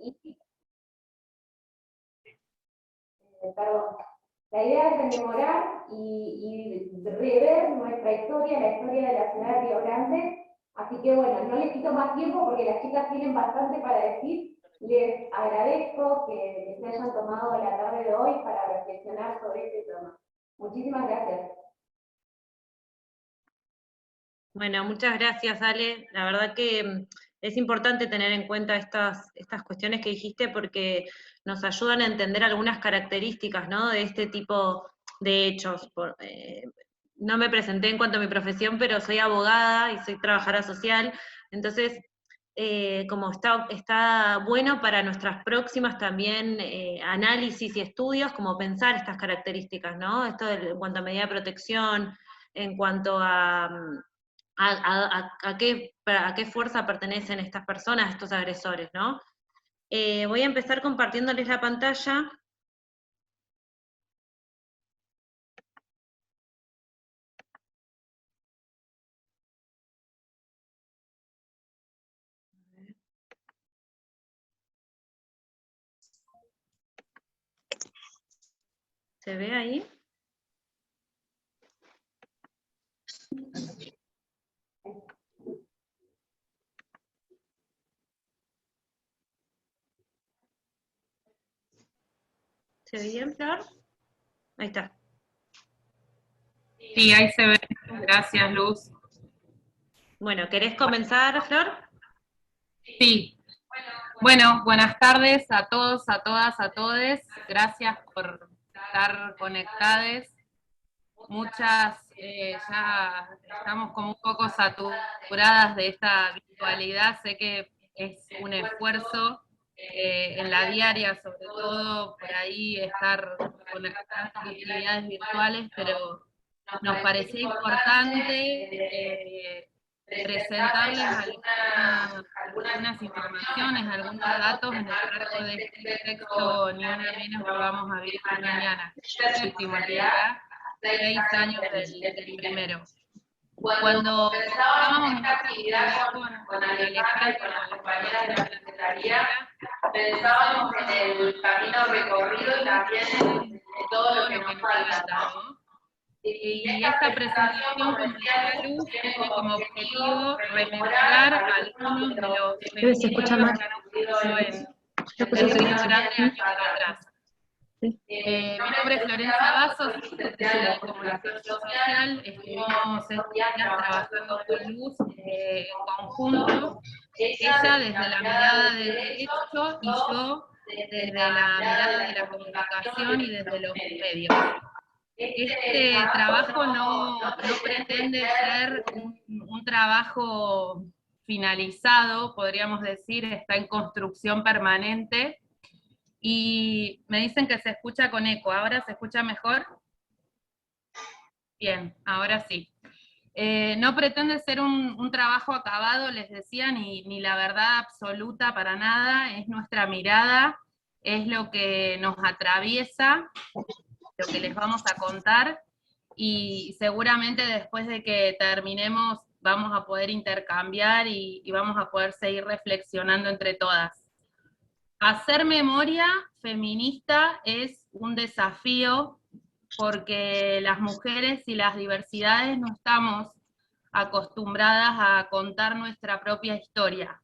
Y, perdón, la idea es rememorar y rever nuestra historia, la historia de la ciudad de Río Grande. Así que bueno, no les quito más tiempo porque las chicas tienen bastante para decir. Les agradezco que se hayan tomado la tarde de hoy para reflexionar sobre este tema. Muchísimas gracias. Bueno, muchas gracias, Ale. La verdad que es importante tener en cuenta estas cuestiones que dijiste porque nos ayudan a entender algunas características, ¿no?, de este tipo de hechos. No me presenté en cuanto a mi profesión, pero soy abogada y soy trabajadora social, entonces como está bueno para nuestras próximas también análisis y estudios, como pensar estas características, ¿no? Esto en cuanto a medida de protección, en cuanto a qué fuerza pertenecen estas personas, estos agresores, ¿no? Voy a empezar compartiéndoles la pantalla. ¿Se ve ahí? ¿Se ve bien, Flor? Ahí está. Sí, ahí se ve. Gracias, Luz. Bueno, ¿querés comenzar, Flor? Sí. Bueno, buenas tardes a todos, a todas, a todes. Gracias por estar conectadas. Muchas ya estamos como un poco saturadas de esta virtualidad. Sé que es un esfuerzo en la diaria, sobre todo por ahí estar conectadas a actividades virtuales, pero nos parecía importante presentarles algunas informaciones, algunos datos en el marco de este texto Ni una menos que vamos a vivir mañana, el último, el día 6 años del primero. Cuando estábamos en esta actividad con Alejandra, con la compañera de la secretaría, pensábamos en el camino recorrido y también en todo lo que nos falta, ¿no? Y esta presentación, como decía Luz, tiene como objetivo rememorar algunos de los femicidios que han ocurrido en Río Grande años atrás. Mi nombre es Florencia Vasos, soy secretaria de Comunicación Social. Estuvimos estos días trabajando con Luz en conjunto, ella desde la mirada de derecho y yo desde la mirada de la comunicación y desde los medios. Este trabajo no pretende ser un trabajo finalizado, podríamos decir, está en construcción permanente, y me dicen que se escucha con eco. ¿Ahora se escucha mejor? Bien, ahora sí. No pretende ser un trabajo acabado, les decía, ni la verdad absoluta para nada, es nuestra mirada, es lo que nos atraviesa, lo que les vamos a contar, y seguramente después de que terminemos vamos a poder intercambiar y vamos a poder seguir reflexionando entre todas. Hacer memoria feminista es un desafío porque las mujeres y las diversidades no estamos acostumbradas a contar nuestra propia historia.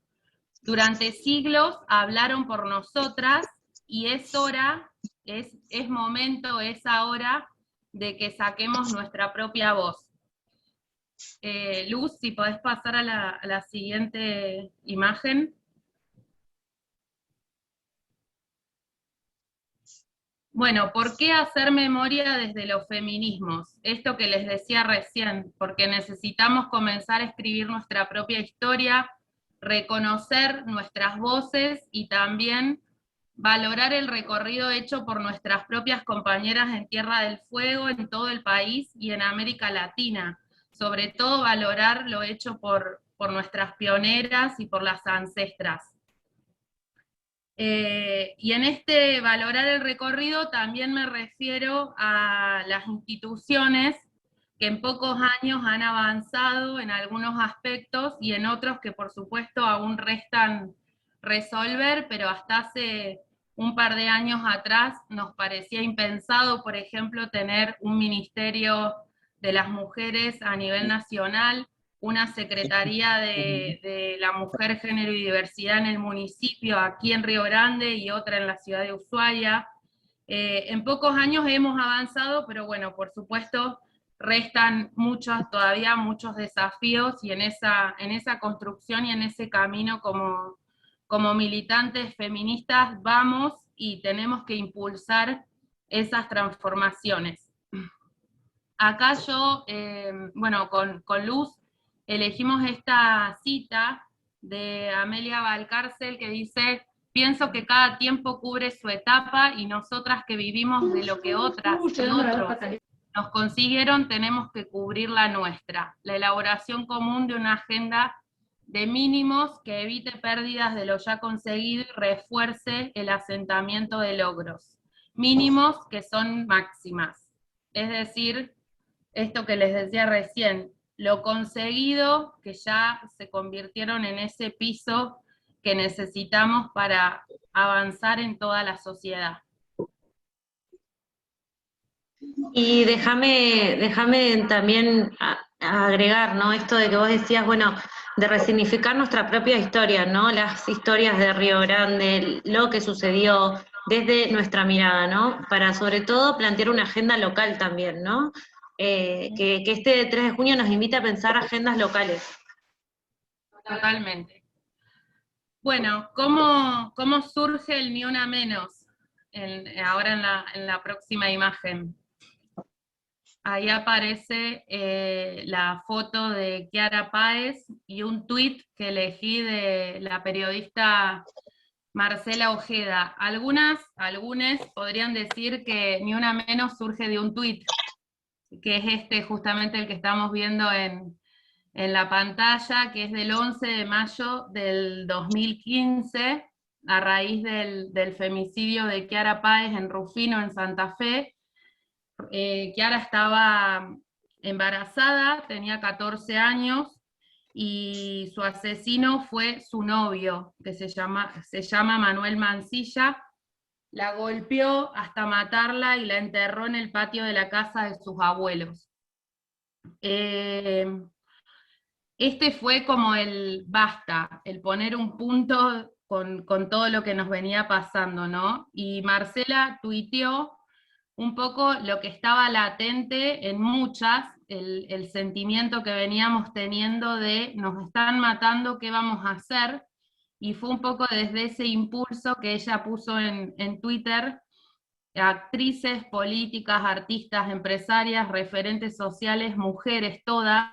Durante siglos hablaron por nosotras y es hora, es momento, es ahora de que saquemos nuestra propia voz. Luz, si podés pasar a la siguiente imagen. Bueno, ¿por qué hacer memoria desde los feminismos? Esto que les decía recién, porque necesitamos comenzar a escribir nuestra propia historia, reconocer nuestras voces y también valorar el recorrido hecho por nuestras propias compañeras en Tierra del Fuego, en todo el país y en América Latina. Sobre todo valorar lo hecho por nuestras pioneras y por las ancestras. Y en este valorar el recorrido también me refiero a las instituciones que en pocos años han avanzado en algunos aspectos y en otros que por supuesto aún restan resolver, pero hasta hace un par de años atrás nos parecía impensado, por ejemplo, tener un ministerio de las mujeres a nivel nacional, una secretaría de la mujer, género y diversidad en el municipio, aquí en Río Grande, y otra en la ciudad de Ushuaia. En pocos años hemos avanzado, pero bueno, por supuesto, restan todavía muchos desafíos, y en esa construcción y en ese camino como militantes feministas vamos y tenemos que impulsar esas transformaciones. Acá yo, bueno, con Luz elegimos esta cita de Amelia Valcárcel que dice: pienso que cada tiempo cubre su etapa y nosotras que vivimos de lo que otras y otros nos consiguieron, tenemos que cubrir la nuestra. La elaboración común de una agenda de mínimos que evite pérdidas de lo ya conseguido y refuerce el asentamiento de logros. Mínimos que son máximas. Es decir, esto que les decía recién, lo conseguido que ya se convirtieron en ese piso que necesitamos para avanzar en toda la sociedad. Y déjame también agregar, ¿no? Esto de que vos decías, bueno, de resignificar nuestra propia historia, ¿no? Las historias de Río Grande, lo que sucedió desde nuestra mirada, ¿no? Para sobre todo plantear una agenda local también, ¿no? Que este 3 de junio nos invita a pensar agendas locales. Totalmente. Bueno, ¿cómo surge el Ni Una Menos? Ahora en la próxima imagen. Ahí aparece la foto de Kiara Páez y un tuit que elegí de la periodista Marcela Ojeda. Algunos podrían decir que Ni Una Menos surge de un tuit, que es justamente el que estamos viendo en la pantalla, que es del 11 de mayo del 2015, a raíz del femicidio de Kiara Páez en Rufino, en Santa Fe. Kiara estaba embarazada, tenía 14 años, y su asesino fue su novio, que se llama Manuel Mancilla. La golpeó hasta matarla y la enterró en el patio de la casa de sus abuelos. Este fue como el basta, el poner un punto con todo lo que nos venía pasando, ¿no? Y Marcela tuiteó un poco lo que estaba latente en muchas, el sentimiento que veníamos teniendo de nos están matando, ¿qué vamos a hacer? Y fue un poco desde ese impulso que ella puso en Twitter: actrices, políticas, artistas, empresarias, referentes sociales, mujeres, todas,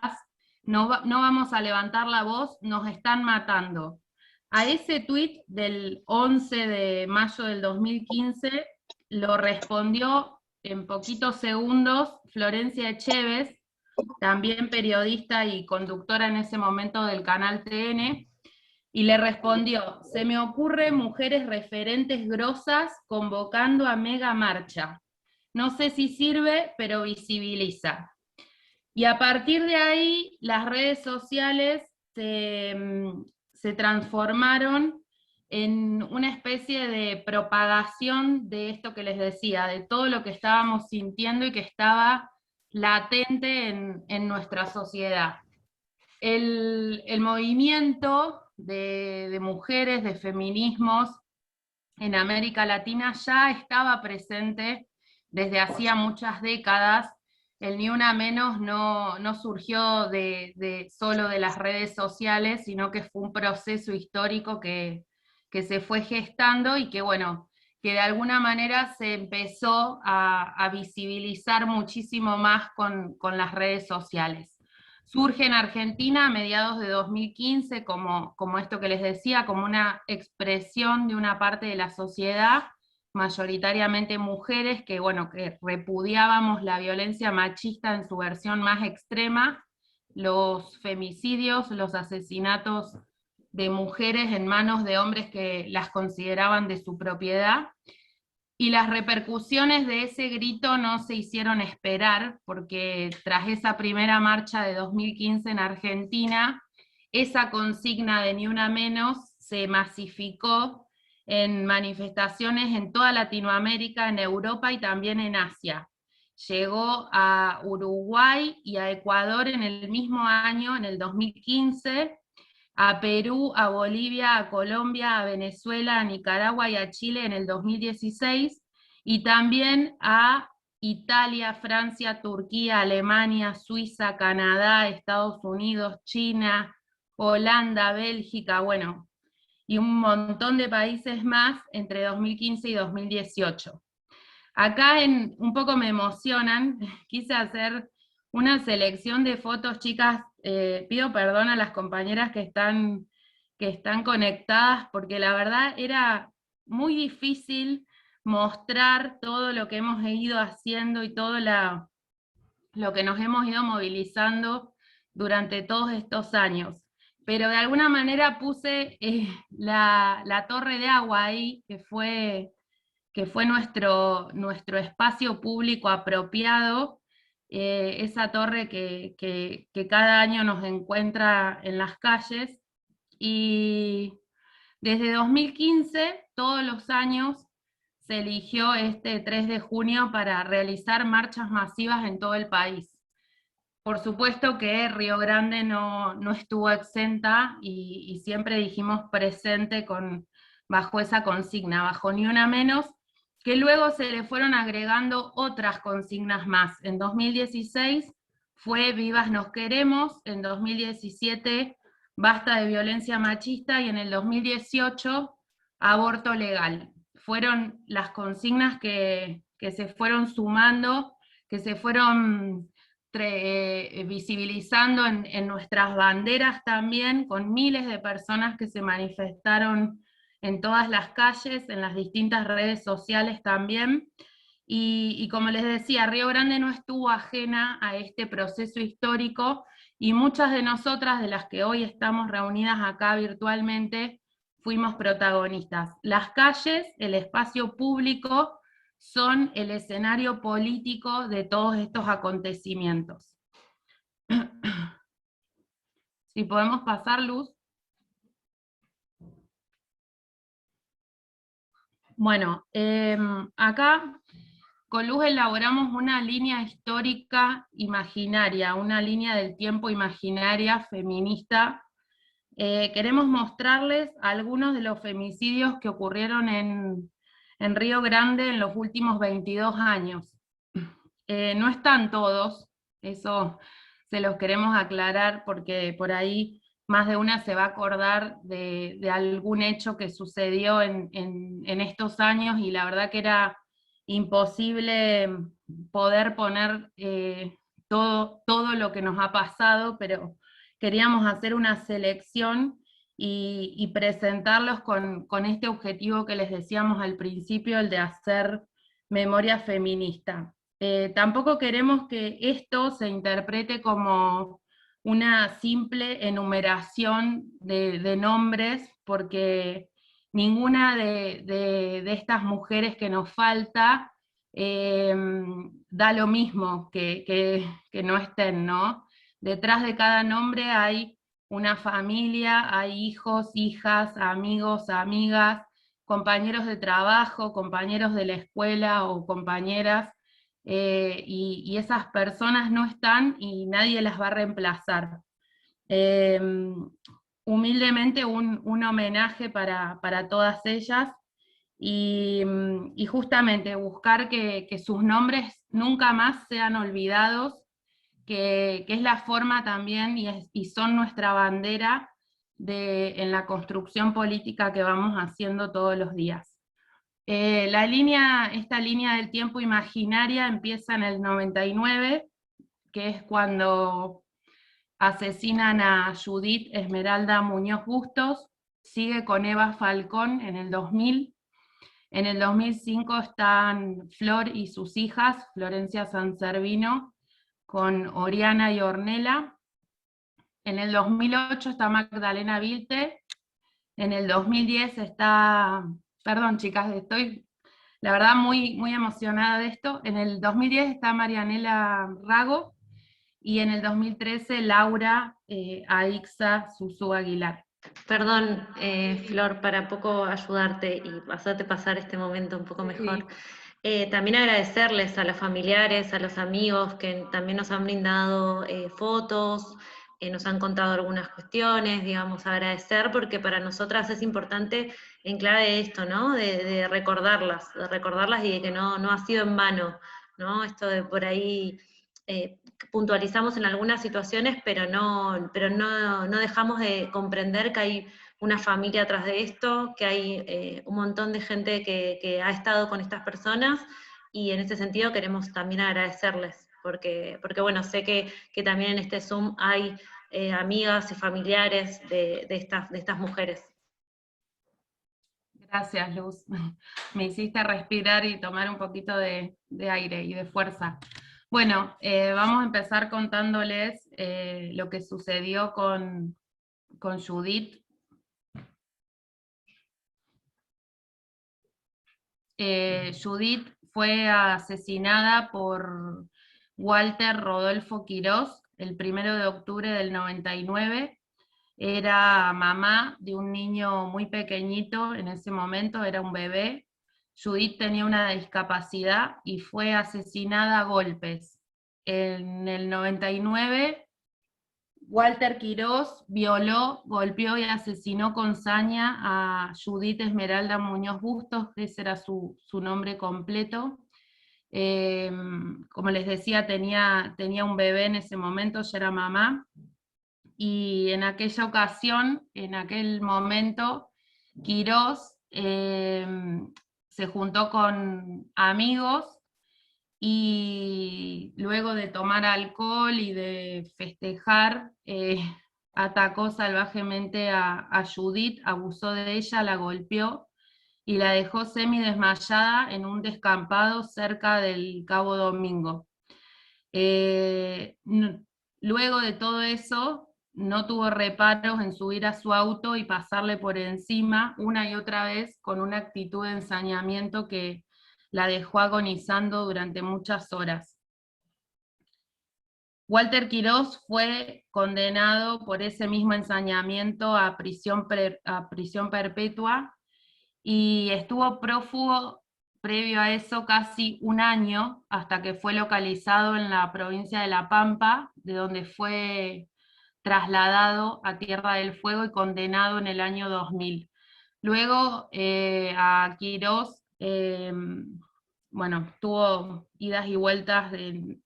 no vamos a levantar la voz, nos están matando. A ese tuit del 11 de mayo del 2015 lo respondió en poquitos segundos Florencia Echeves, también periodista y conductora en ese momento del canal TN, y le respondió: se me ocurre mujeres referentes grosas convocando a mega marcha. No sé si sirve, pero visibiliza. Y a partir de ahí, las redes sociales se transformaron en una especie de propagación de esto que les decía, de todo lo que estábamos sintiendo y que estaba latente en nuestra sociedad. El movimiento de mujeres, de feminismos en América Latina ya estaba presente desde hacía muchas décadas. El Ni Una Menos no surgió solo de las redes sociales, sino que fue un proceso histórico que se fue gestando y que, bueno, que de alguna manera se empezó a visibilizar muchísimo más con las redes sociales. Surge en Argentina a mediados de 2015 como esto que les decía, como una expresión de una parte de la sociedad, mayoritariamente mujeres, que repudiábamos la violencia machista en su versión más extrema, los femicidios, los asesinatos de mujeres en manos de hombres que las consideraban de su propiedad. Y las repercusiones de ese grito no se hicieron esperar, porque tras esa primera marcha de 2015 en Argentina, esa consigna de Ni Una Menos se masificó en manifestaciones en toda Latinoamérica, en Europa y también en Asia. Llegó a Uruguay y a Ecuador en el mismo año, en el 2015, a Perú, a Bolivia, a Colombia, a Venezuela, a Nicaragua y a Chile en el 2016, y también a Italia, Francia, Turquía, Alemania, Suiza, Canadá, Estados Unidos, China, Holanda, Bélgica, bueno, y un montón de países más entre 2015 y 2018. Acá un poco me emocionan, quise hacer una selección de fotos, chicas, pido perdón a las compañeras que están conectadas, porque la verdad era muy difícil mostrar todo lo que hemos ido haciendo y todo lo que nos hemos ido movilizando durante todos estos años. Pero de alguna manera puse la torre de agua ahí, que fue nuestro espacio público apropiado, esa torre que cada año nos encuentra en las calles, y desde 2015, todos los años, se eligió este 3 de junio para realizar marchas masivas en todo el país. Por supuesto que Río Grande no estuvo exenta, y siempre dijimos presente bajo esa consigna, bajo ni una menos, que luego se le fueron agregando otras consignas más. En 2016 fue Vivas nos queremos, en 2017 basta de violencia machista, y en el 2018 aborto legal. Fueron las consignas que se fueron sumando, que se fueron visibilizando en nuestras banderas también, con miles de personas que se manifestaron en todas las calles, en las distintas redes sociales también. Y como les decía, Río Grande no estuvo ajena a este proceso histórico, y muchas de nosotras, de las que hoy estamos reunidas acá virtualmente, fuimos protagonistas. Las calles, el espacio público, son el escenario político de todos estos acontecimientos. Si podemos pasar, Luz. Bueno, acá con Luz elaboramos una línea histórica imaginaria, una línea del tiempo imaginaria feminista. Queremos mostrarles algunos de los femicidios que ocurrieron en Río Grande en los últimos 22 años. No están todos, eso se los queremos aclarar, porque por ahí más de una se va a acordar de algún hecho que sucedió en estos años, y la verdad que era imposible poder poner todo lo que nos ha pasado, pero queríamos hacer una selección y presentarlos con este objetivo que les decíamos al principio, el de hacer memoria feminista. Tampoco queremos que esto se interprete como una simple enumeración de nombres, porque ninguna de estas mujeres que nos falta da lo mismo que no estén, ¿no? Detrás de cada nombre hay una familia, hay hijos, hijas, amigos, amigas, compañeros de trabajo, compañeros de la escuela o compañeras, y esas personas no están y nadie las va a reemplazar. Humildemente un homenaje para todas ellas, y justamente buscar que sus nombres nunca más sean olvidados, que es la forma también y son nuestra bandera en la construcción política que vamos haciendo todos los días. Esta línea del tiempo imaginaria empieza en el 99, que es cuando asesinan a Judith Esmeralda Muñoz Bustos, sigue con Eva Falcón en el 2000, en el 2005 están Flor y sus hijas, Florencia Sanservino, con Oriana y Ornella, en el 2008 está Magdalena Vilte, en el 2010 está, perdón chicas, estoy la verdad muy, muy emocionada de esto, en el 2010 está Marianela Rago, y en el 2013 Laura Aixa Susu Aguilar. Perdón, Flor, para poco ayudarte y hacerte pasar este momento un poco mejor. También agradecerles a los familiares, a los amigos que también nos han brindado fotos, nos han contado algunas cuestiones, digamos, agradecer, porque para nosotras es importante en clave de esto, ¿no? De recordarlas y de que no ha sido en vano, ¿no? Esto de por ahí puntualizamos en algunas situaciones, pero no dejamos de comprender que hay una familia atrás de esto, que hay un montón de gente que ha estado con estas personas, y en ese sentido queremos también agradecerles, porque bueno, sé que también en este Zoom hay amigas y familiares de estas mujeres. Gracias, Luz. Me hiciste respirar y tomar un poquito de aire y de fuerza. Bueno, vamos a empezar contándoles lo que sucedió con Judith. Judith fue asesinada por Walter Rodolfo Quirós el 1 de octubre del 99. Era mamá de un niño muy pequeñito, en ese momento era un bebé. Judith tenía una discapacidad y fue asesinada a golpes. En el 99, Walter Quirós violó, golpeó y asesinó con saña a Judith Esmeralda Muñoz Bustos, que ese era su nombre completo. Como les decía, tenía un bebé en ese momento, ya era mamá. Y en aquella ocasión, en aquel momento, Quirós se juntó con amigos y luego de tomar alcohol y de festejar, atacó salvajemente a Judith, abusó de ella, la golpeó y la dejó semidesmayada en un descampado cerca del Cabo Domingo. Luego de todo eso, no tuvo reparos en subir a su auto y pasarle por encima una y otra vez con una actitud de ensañamiento que la dejó agonizando durante muchas horas. Walter Quirós fue condenado por ese mismo ensañamiento a prisión perpetua y estuvo prófugo previo a eso casi un año, hasta que fue localizado en la provincia de La Pampa, de donde fue trasladado a Tierra del Fuego y condenado en el año 2000. Luego a Quirós, bueno, tuvo idas y vueltas en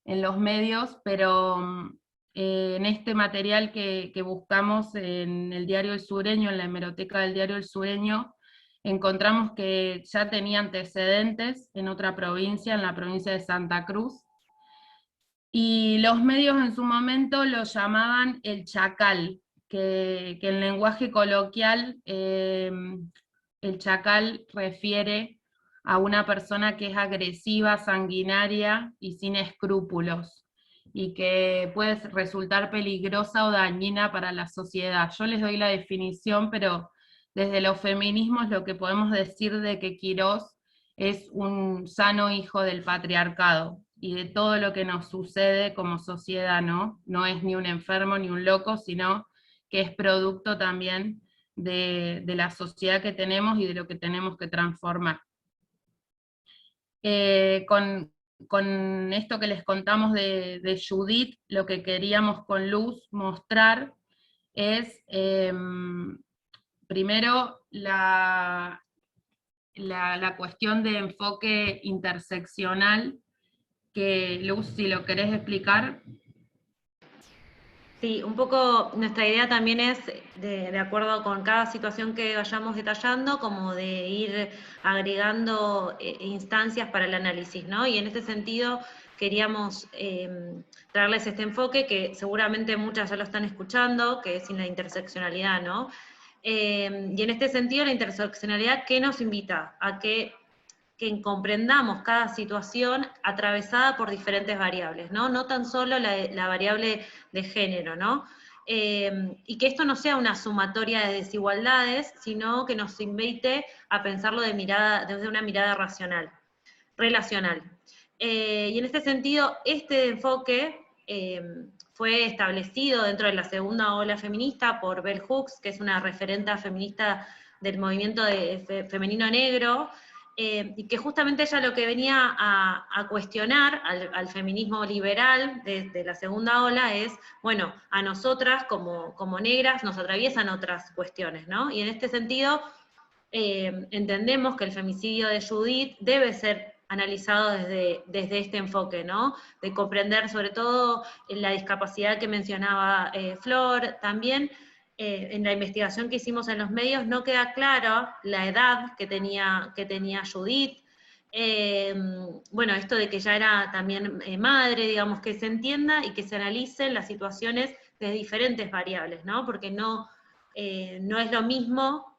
los medios, pero en este material que buscamos en el Diario El Sureño, en la hemeroteca del Diario El Sureño, encontramos que ya tenía antecedentes en otra provincia, en la provincia de Santa Cruz, y los medios en su momento lo llamaban el chacal, que en lenguaje coloquial el chacal refiere a una persona que es agresiva, sanguinaria y sin escrúpulos, y que puede resultar peligrosa o dañina para la sociedad. Yo les doy la definición, pero desde los feminismos lo que podemos decir de que Quirós es un sano hijo del patriarcado y de todo lo que nos sucede como sociedad, ¿no? No es ni un enfermo ni un loco, sino que es producto también de la sociedad que tenemos y de lo que tenemos que transformar. Con esto que les contamos de Judith, lo que queríamos con Luz mostrar es, primero, la cuestión de enfoque interseccional, que Luz, si lo querés explicar. Sí, un poco nuestra idea también es, de acuerdo con cada situación que vayamos detallando, como de ir agregando instancias para el análisis, ¿no? Y en este sentido queríamos traerles este enfoque, que seguramente muchas ya lo están escuchando, que es la interseccionalidad, ¿no? Y en este sentido la interseccionalidad, ¿qué nos invita? A que comprendamos cada situación atravesada por diferentes variables, ¿no? No tan solo la variable de género, ¿no? Y que esto no sea una sumatoria de desigualdades, sino que nos invite a pensarlo desde una mirada relacional. Y en este sentido, este enfoque fue establecido dentro de la segunda ola feminista por Bell Hooks, que es una referenta feminista del movimiento femenino negro, y que justamente ella lo que venía a cuestionar al feminismo liberal de la segunda ola es, bueno, a nosotras como negras nos atraviesan otras cuestiones, ¿no? Y en este sentido entendemos que el femicidio de Judith debe ser analizado desde este enfoque, ¿no? De comprender sobre todo la discapacidad que mencionaba Flor, también en la investigación que hicimos en los medios no queda clara la edad que tenía Judith, bueno, esto de que ya era también madre, digamos, que se entienda y que se analicen las situaciones de diferentes variables, ¿no? Porque no es lo mismo,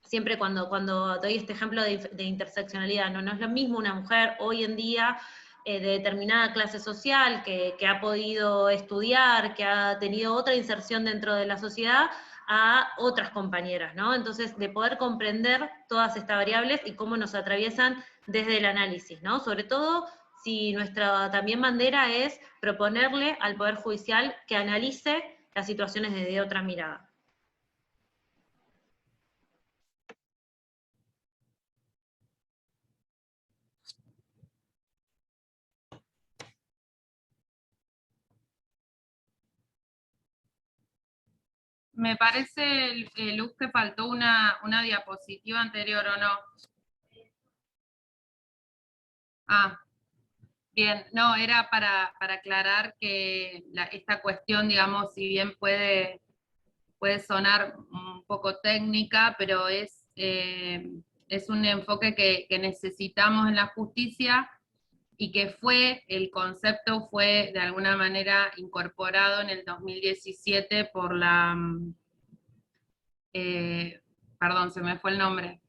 siempre cuando doy este ejemplo de interseccionalidad, no es lo mismo una mujer hoy en día de determinada clase social, que ha podido estudiar, que ha tenido otra inserción dentro de la sociedad, a otras compañeras, ¿no? Entonces, de poder comprender todas estas variables y cómo nos atraviesan desde el análisis, ¿no? Sobre todo si nuestra también bandera es proponerle al Poder Judicial que analice las situaciones desde otra mirada. Me parece, Luz, que faltó una diapositiva anterior, ¿o no? Ah, bien, no, era para aclarar que esta cuestión, digamos, si bien puede sonar un poco técnica, pero es un enfoque que necesitamos en la justicia, y que el concepto fue de alguna manera incorporado en el 2017 por perdón, se me fue el nombre,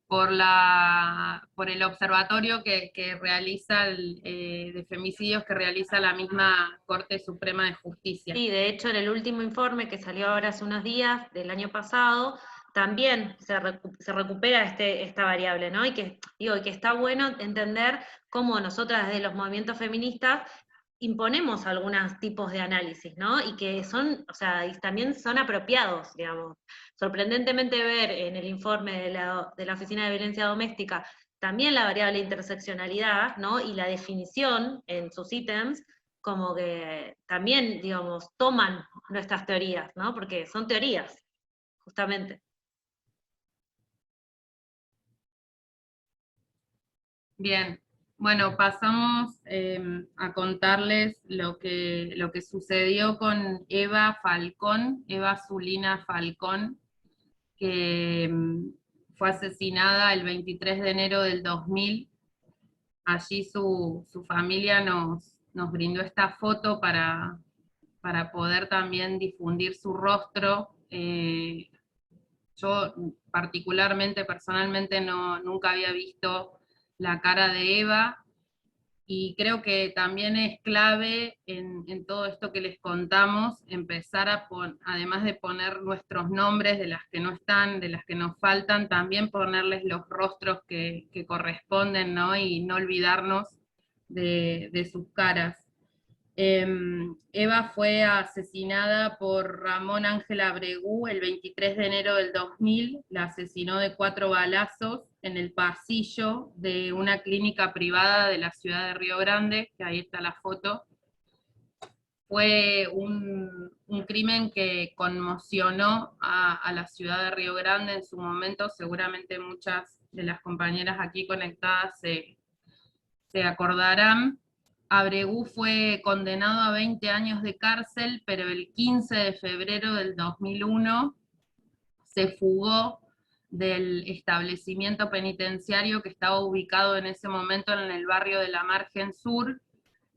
por el observatorio que realiza, de femicidios, que realiza la misma Corte Suprema de Justicia. Sí, de hecho, en el último informe que salió ahora hace unos días, del año pasado, también se recupera esta variable, ¿no? Y que está bueno entender cómo nosotras desde los movimientos feministas imponemos algunos tipos de análisis, ¿no? Y que son, o sea, y también son apropiados, digamos. Sorprendentemente ver en el informe de la Oficina de Violencia Doméstica también la variable interseccionalidad, ¿no? Y la definición en sus ítems, como que también, digamos, toman nuestras teorías, ¿no? Porque son teorías, justamente. Bien, bueno, pasamos a contarles lo que sucedió con Eva Falcón, Eva Zulina Falcón, que fue asesinada el 23 de enero del 2000. Allí su familia nos brindó esta foto para poder también difundir su rostro. Yo particularmente, personalmente, nunca había visto la cara de Eva, y creo que también es clave en todo esto que les contamos, empezar además de poner nuestros nombres de las que no están, de las que nos faltan, también ponerles los rostros que corresponden, ¿no? Y no olvidarnos de sus caras. Eva fue asesinada por Ramón Ángel Abregú el 23 de enero del 2000, la asesinó de 4 balazos en el pasillo de una clínica privada de la ciudad de Río Grande, que ahí está la foto. Fue un crimen que conmocionó a la ciudad de Río Grande en su momento. Seguramente muchas de las compañeras aquí conectadas se acordarán. Abregú fue condenado a 20 años de cárcel, pero el 15 de febrero del 2001 se fugó del establecimiento penitenciario que estaba ubicado en ese momento en el barrio de la Margen Sur,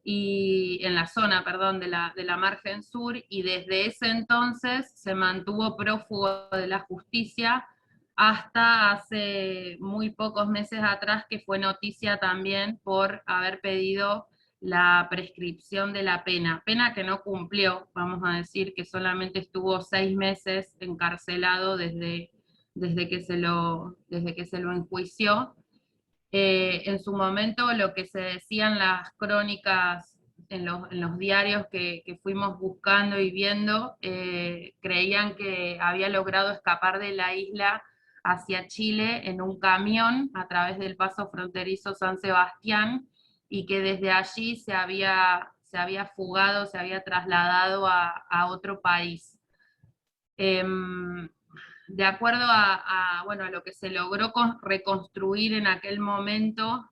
y en la zona, perdón, de la Margen Sur, y desde ese entonces se mantuvo prófugo de la justicia hasta hace muy pocos meses atrás, que fue noticia también por haber pedido la prescripción de la pena que no cumplió. Vamos a decir que solamente estuvo 6 meses encarcelado desde que se lo enjuició. En su momento, lo que se decían las crónicas en los diarios que fuimos buscando y viendo, creían que había logrado escapar de la isla hacia Chile en un camión a través del paso fronterizo San Sebastián, y que desde allí se había fugado, se había trasladado a otro país. De acuerdo bueno, a lo que se logró reconstruir en aquel momento,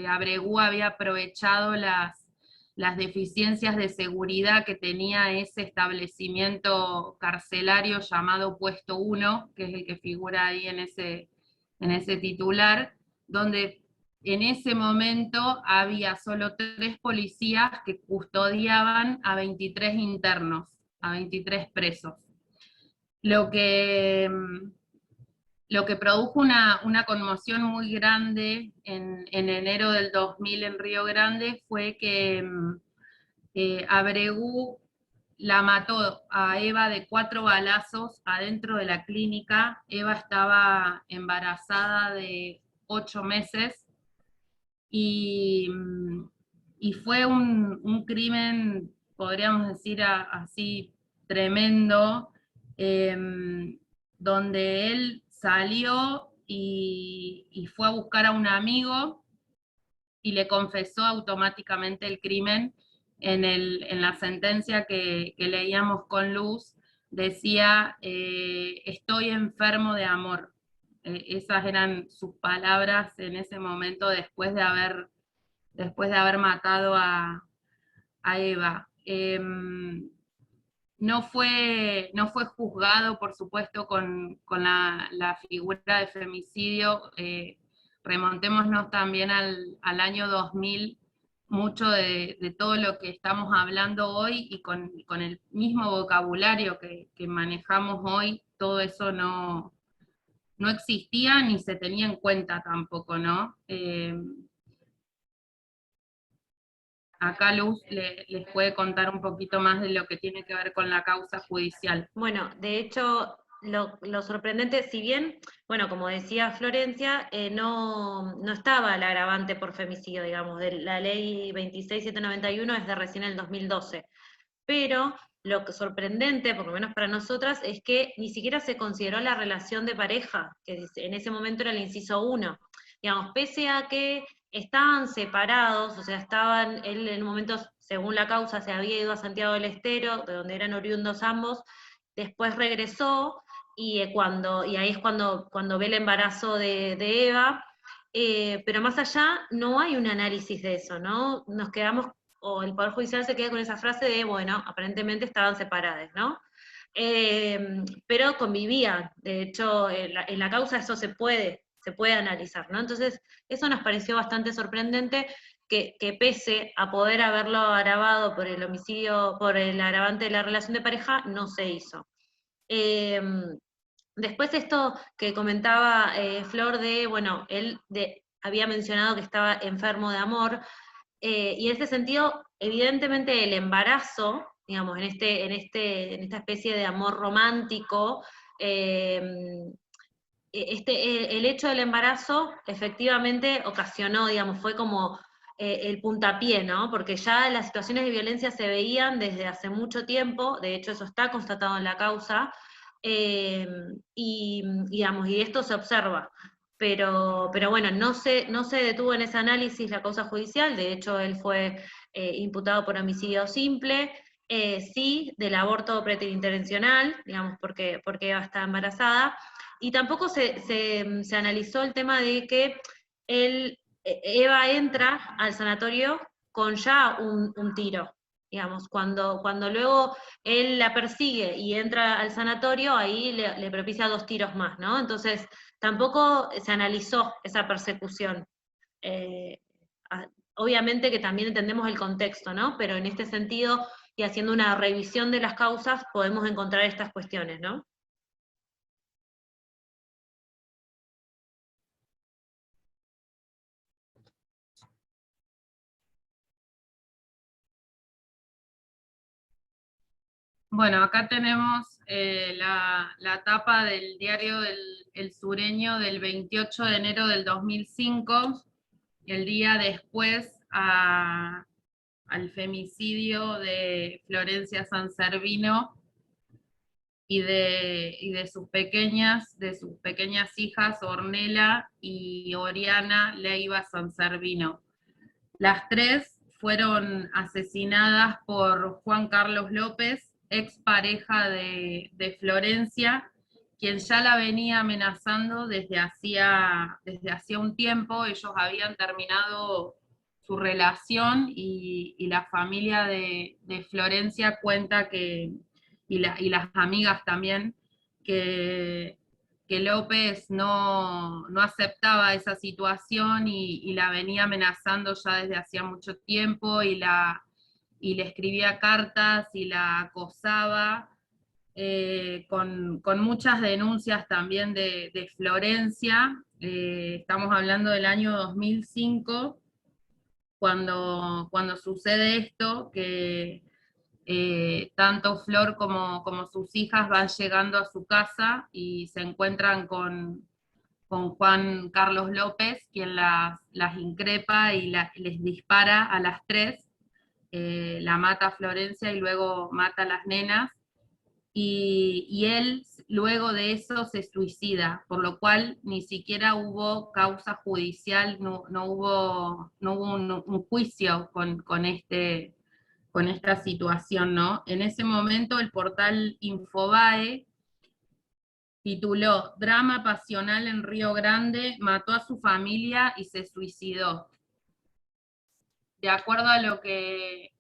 Abregú había aprovechado las deficiencias de seguridad que tenía ese establecimiento carcelario llamado Puesto 1, que es el que figura ahí en ese titular, donde en ese momento había solo 3 policías que custodiaban a 23 internos, a 23 presos. Lo que produjo una conmoción muy grande en enero del 2000 en Río Grande fue que Abregú la mató a Eva de 4 balazos adentro de la clínica. Eva estaba embarazada de 8 meses y fue un crimen, podríamos decir así, tremendo, donde él salió y fue a buscar a un amigo y le confesó automáticamente el crimen. En la sentencia que leíamos con Luz, decía, estoy enfermo de amor. Esas eran sus palabras en ese momento después de haber matado a Eva. No fue juzgado, por supuesto, con la figura de femicidio. Remontémonos también al año 2000, mucho de todo lo que estamos hablando hoy y con el mismo vocabulario que manejamos hoy, todo eso no existía ni se tenía en cuenta tampoco, ¿no? Acá Luz les puede contar un poquito más de lo que tiene que ver con la causa judicial. Bueno, de hecho, lo sorprendente, si bien, bueno, como decía Florencia, no estaba el agravante por femicidio, digamos, de la ley 26791 es de recién el 2012, pero lo que sorprendente, por lo menos para nosotras, es que ni siquiera se consideró la relación de pareja, que en ese momento era el inciso 1. Digamos, pese a que estaban separados, o sea, él en un momento, según la causa, se había ido a Santiago del Estero, de donde eran oriundos ambos, después regresó, y ahí es cuando ve el embarazo de Eva, pero más allá no hay un análisis de eso, ¿no? Nos quedamos, o el Poder Judicial se queda con esa frase de, bueno, aparentemente estaban separadas, ¿no? Pero convivían, de hecho, en la causa eso se puede analizar, ¿no? Entonces, eso nos pareció bastante sorprendente, que pese a poder haberlo agravado por el homicidio, por el agravante de la relación de pareja, no se hizo. Después esto que comentaba Flor de, bueno, había mencionado que estaba enfermo de amor, y en este sentido, evidentemente el embarazo, digamos, en esta especie de amor romántico, el hecho del embarazo efectivamente ocasionó, digamos, fue como el puntapié, ¿no? Porque ya las situaciones de violencia se veían desde hace mucho tiempo, de hecho eso está constatado en la causa, digamos, y esto se observa. Pero bueno, no se detuvo en ese análisis la causa judicial, de hecho él fue imputado por homicidio simple, sí, del aborto preterintencional, digamos, porque Eva está embarazada, y tampoco se analizó el tema de que Eva entra al sanatorio con ya un tiro, digamos, cuando luego él la persigue y entra al sanatorio, ahí le propicia 2 tiros más, ¿no? Entonces, tampoco se analizó esa persecución. Eh, Obviamente que también entendemos el contexto, ¿no? Pero en este sentido, y haciendo una revisión de las causas, podemos encontrar estas cuestiones, ¿no? Bueno, acá tenemos la tapa del diario El Sureño del 28 de enero del 2005, el día después a al femicidio de Florencia Sanservino y de sus pequeñas hijas Ornella y Oriana Leiva Sanservino. Las tres fueron asesinadas por Juan Carlos López, expareja de Florencia, quien ya la venía amenazando desde hacía un tiempo. Ellos habían terminado su relación y la familia de Florencia cuenta que, y las amigas también, que López no aceptaba esa situación y la venía amenazando ya desde hacía mucho tiempo y le escribía cartas y la acosaba, con muchas denuncias también de Florencia. Estamos hablando del año 2005, cuando sucede esto, que tanto Flor como sus hijas van llegando a su casa y se encuentran con Juan Carlos López, quien las increpa y les dispara a las tres. La mata a Florencia y luego mata a las nenas, y él luego de eso se suicida, por lo cual ni siquiera hubo causa judicial, no hubo un juicio con esta situación, ¿no? En ese momento el portal Infobae tituló "Drama pasional en Río Grande, mató a su familia y se suicidó". De acuerdo a lo que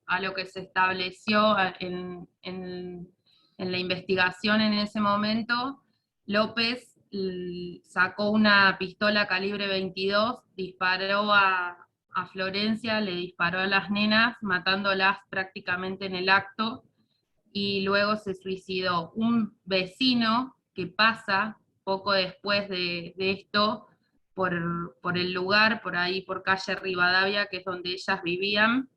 se estableció en la investigación en ese momento, López sacó una pistola calibre 22, disparó a Florencia, le disparó a las nenas, matándolas prácticamente en el acto, y luego se suicidó. Un vecino que pasa poco después de esto por el lugar, por ahí por calle Rivadavia, que es donde ellas vivían,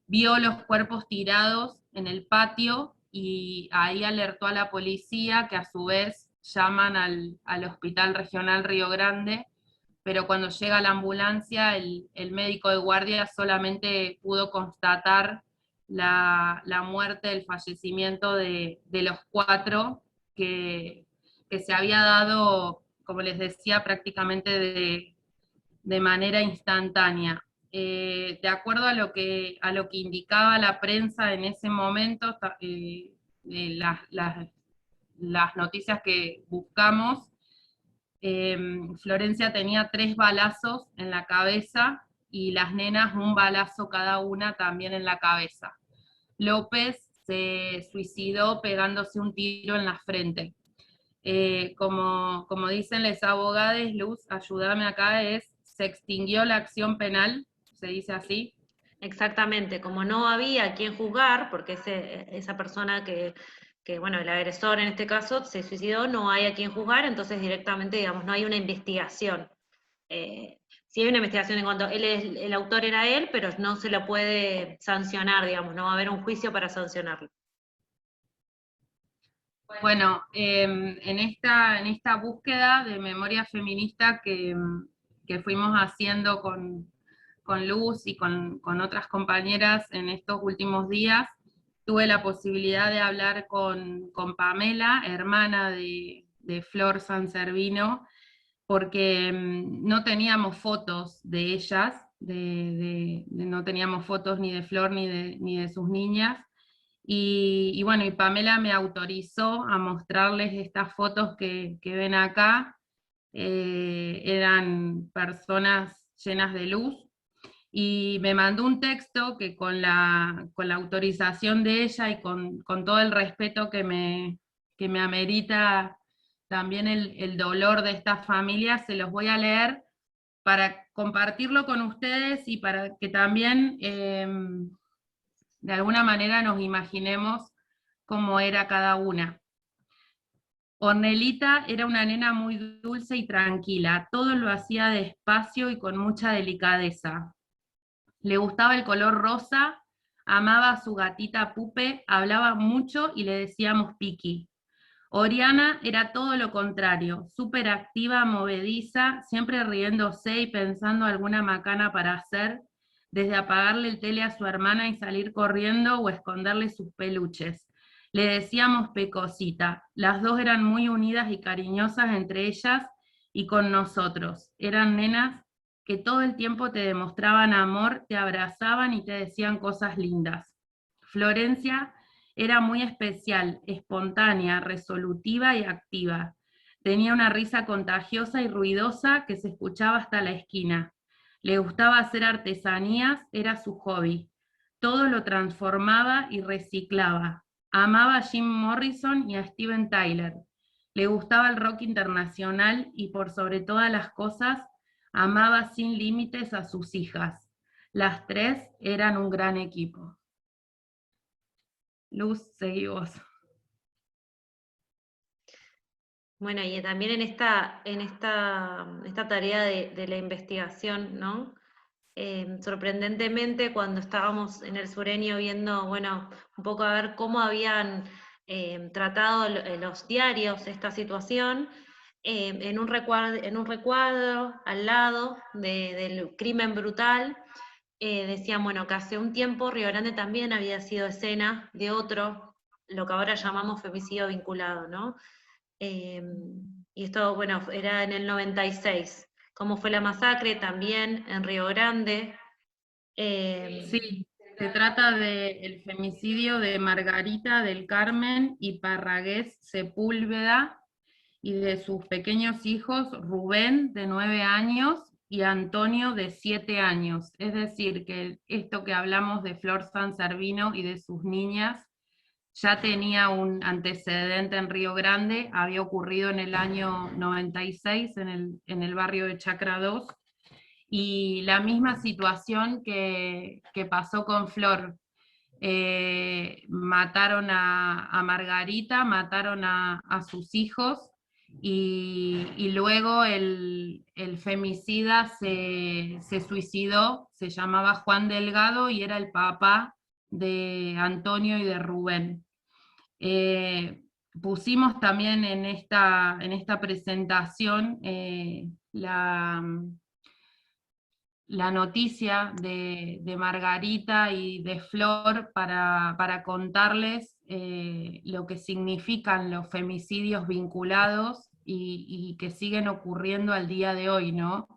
vio los cuerpos tirados en el patio y ahí alertó a la policía, que a su vez llaman al Hospital Regional Río Grande, pero cuando llega la ambulancia, el médico de guardia solamente pudo constatar la muerte, el fallecimiento de los cuatro, que se había dado, como les decía, prácticamente de manera instantánea. De acuerdo a lo que indicaba la prensa en ese momento, las noticias que buscamos, Florencia tenía 3 balazos en la cabeza y las nenas 1 balazo cada una también en la cabeza. López se suicidó pegándose un tiro en la frente. Como dicen les abogados, Luz, ayúdame acá, se extinguió la acción penal, se dice así. Exactamente, como no había a quien juzgar, porque esa persona que, bueno, el agresor en este caso se suicidó, no hay a quien juzgar, entonces directamente, digamos, no hay una investigación. Sí hay una investigación en cuanto el autor era él, pero no se lo puede sancionar, digamos, no va a haber un juicio para sancionarlo. Bueno, en esta búsqueda de memoria feminista que fuimos haciendo con Luz y con otras compañeras en estos últimos días, tuve la posibilidad de hablar con Pamela, hermana de Flor Sanservino, porque no teníamos fotos de ellas, no teníamos fotos ni de Flor ni de sus niñas, y bueno, y Pamela me autorizó a mostrarles estas fotos que ven acá. Eran personas llenas de luz, y me mandó un texto que con la autorización de ella y con todo el respeto que me amerita también el dolor de esta familia, se los voy a leer para compartirlo con ustedes y para que también de alguna manera nos imaginemos cómo era cada una. Ornelita era una nena muy dulce y tranquila, todo lo hacía despacio y con mucha delicadeza. Le gustaba el color rosa, amaba a su gatita Pupe, hablaba mucho y le decíamos Piki. Oriana era todo lo contrario, súper activa, movediza, siempre riéndose y pensando alguna macana para hacer. desde apagarle el tele a su hermana y salir corriendo o esconderle sus peluches. Le decíamos Pecosita. Las dos eran muy unidas y cariñosas entre ellas y con nosotros. Eran nenas que todo el tiempo te demostraban amor, te abrazaban y te decían cosas lindas. Florencia era muy especial, espontánea, resolutiva y activa. Tenía una risa contagiosa y ruidosa que se escuchaba hasta la esquina. Le gustaba hacer artesanías, era su hobby. Todo lo transformaba y reciclaba. Amaba a Jim Morrison y a Steven Tyler. Le gustaba el rock internacional y por sobre todas las cosas, amaba sin límites a sus hijas. Las tres eran un gran equipo. Luz, seguí vos. Bueno, y también en esta tarea de la investigación, ¿no? Sorprendentemente, cuando estábamos en el Sureño viendo, bueno, un poco a ver cómo habían tratado los diarios esta situación, en un recuadro al lado del crimen brutal, decían, bueno, que hace un tiempo Río Grande también había sido escena de otro, lo que ahora llamamos femicidio vinculado, ¿no? Y esto, bueno, era en el 96. ¿Cómo fue la masacre? También en Río Grande. Sí, se trata del femicidio de Margarita del Carmen y Parragués Sepúlveda y de sus pequeños hijos Rubén, de 9 años, y Antonio, de 7 años. Es decir, que esto que hablamos de Flor Sanservino y de sus niñas ya tenía un antecedente en Río Grande, había ocurrido en el año 96 en el barrio de Chacra 2, y la misma situación que pasó con Flor. Mataron a Margarita, mataron a sus hijos, y luego el femicida se suicidó, se llamaba Juan Delgado y era el papá de Antonio y de Rubén. Pusimos también en esta presentación la noticia de Margarita y de Flor para contarles lo que significan los femicidios vinculados y que siguen ocurriendo al día de hoy, ¿no?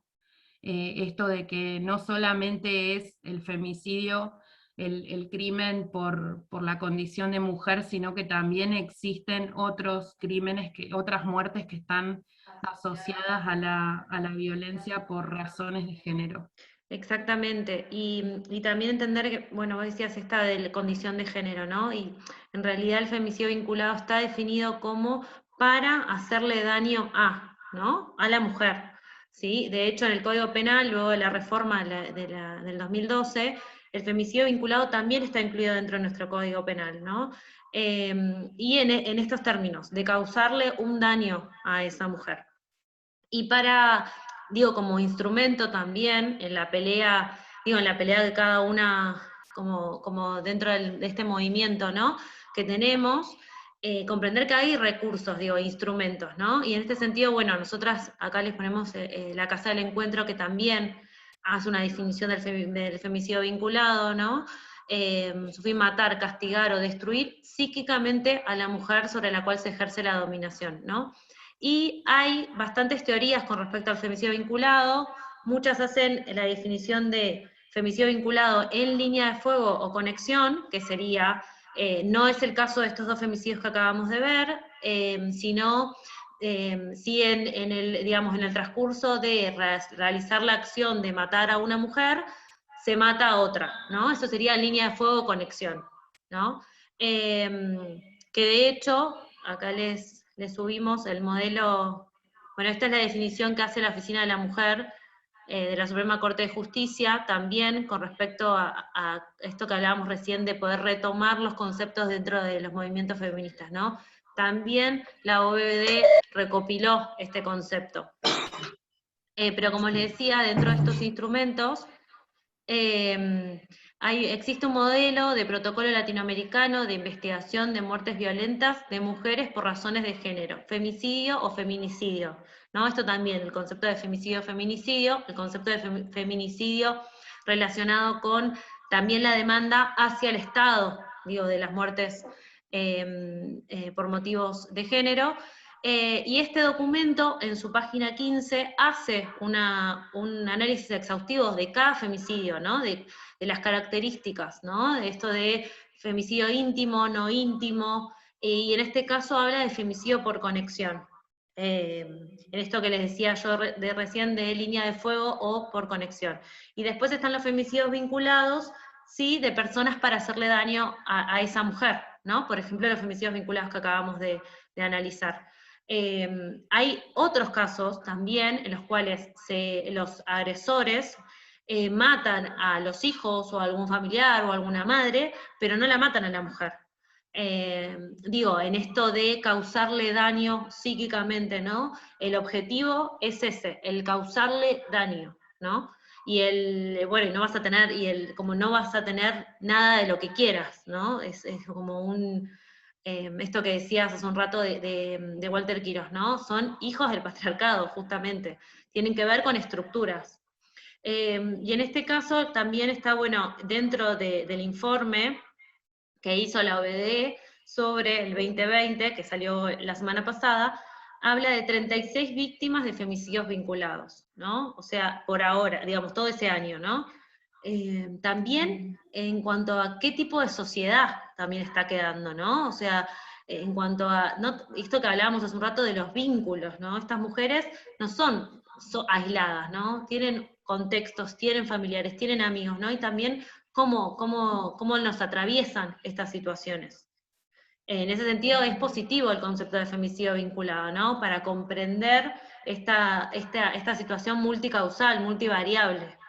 Esto de que no solamente es el femicidio el crimen por la condición de mujer, sino que también existen otros crímenes, otras muertes que están asociadas a la violencia por razones de género. Exactamente, y también entender que, bueno, vos decías esta de la condición de género, ¿no? Y en realidad el femicidio vinculado está definido como para hacerle daño a, ¿no? A la mujer, ¿sí? De hecho, en el Código Penal, luego de la reforma del 2012, el femicidio vinculado también está incluido dentro de nuestro Código Penal, ¿no? Y en estos términos, de causarle un daño a esa mujer. Y digo, como instrumento también, en la pelea de cada una, como dentro de este movimiento, ¿no? Que tenemos, comprender que hay recursos, digo, instrumentos, ¿no? Y en este sentido, bueno, nosotras acá les ponemos la Casa del Encuentro, que también hace una definición del femicidio vinculado, ¿no? Su fin, matar, castigar o destruir psíquicamente a la mujer sobre la cual se ejerce la dominación, ¿no? Y hay bastantes teorías con respecto al femicidio vinculado, muchas hacen la definición de femicidio vinculado en línea de fuego o conexión, que sería, no es el caso de estos dos femicidios que acabamos de ver, sino sí en el transcurso de realizar la acción de matar a una mujer, se mata a otra, ¿no? Eso sería línea de fuego o conexión, ¿no? Que de hecho, acá les subimos el modelo, bueno, esta es la definición que hace la Oficina de la Mujer de la Suprema Corte de Justicia, también con respecto a esto que hablábamos recién de poder retomar los conceptos dentro de los movimientos feministas, ¿no? También la OBD recopiló este concepto. Pero como les decía, dentro de estos instrumentos, existe un modelo de protocolo latinoamericano de investigación de muertes violentas de mujeres por razones de género, femicidio o feminicidio, ¿no? Esto también, el concepto de femicidio-feminicidio, el concepto de feminicidio relacionado con también la demanda hacia el Estado, digo, de las muertes por motivos de género. Y este documento, en su página 15, hace un análisis exhaustivo de cada femicidio, ¿no? De las características, ¿no? De esto de femicidio íntimo, no íntimo, y en este caso habla de femicidio por conexión. En esto que les decía yo de recién de línea de fuego o por conexión. Y después están los femicidios vinculados, sí, de personas para hacerle daño a esa mujer, ¿no? Por ejemplo, los femicidios vinculados que acabamos de analizar. Hay otros casos también en los cuales los agresores matan a los hijos o a algún familiar o a alguna madre, pero no la matan a la mujer. Digo, en esto de causarle daño psíquicamente, ¿no? El objetivo es ese, el causarle daño, ¿no? Y bueno, no vas a tener, como no vas a tener nada de lo que quieras, ¿no? Es como esto que decías hace un rato de Walter Quirós, ¿no? Son hijos del patriarcado, justamente. Tienen que ver con estructuras. Y en este caso también está, bueno, dentro del informe que hizo la OBD sobre el 2020, que salió la semana pasada, habla de 36 víctimas de femicidios vinculados, ¿no? O sea, por ahora, digamos, todo ese año, ¿no? También en cuanto a qué tipo de sociedad también está quedando, ¿no? O sea, en cuanto a, esto que hablábamos hace un rato de los vínculos, ¿no? Estas mujeres no son aisladas, ¿no? Tienen contextos, tienen familiares, tienen amigos, ¿no? Y también cómo nos atraviesan estas situaciones. En ese sentido es positivo el concepto de femicidio vinculado, ¿no? Para comprender esta situación multicausal, multivariable.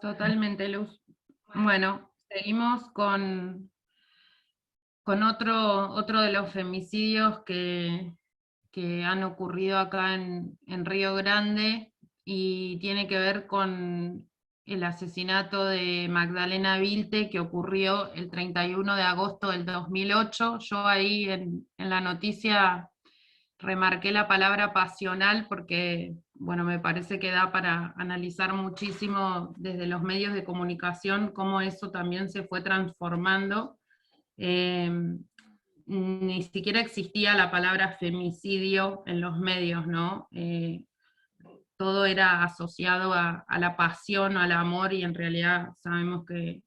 Totalmente, Luz. Bueno, seguimos con otro de los femicidios que han ocurrido acá en Río Grande, y tiene que ver con el asesinato de Magdalena Vilte, que ocurrió el 31 de agosto del 2008. Yo ahí en la noticia remarqué la palabra pasional porque, bueno, me parece que da para analizar muchísimo desde los medios de comunicación cómo eso también se fue transformando. Ni siquiera existía la palabra femicidio en los medios, ¿no? Todo era asociado a la pasión o al amor, y en realidad sabemos que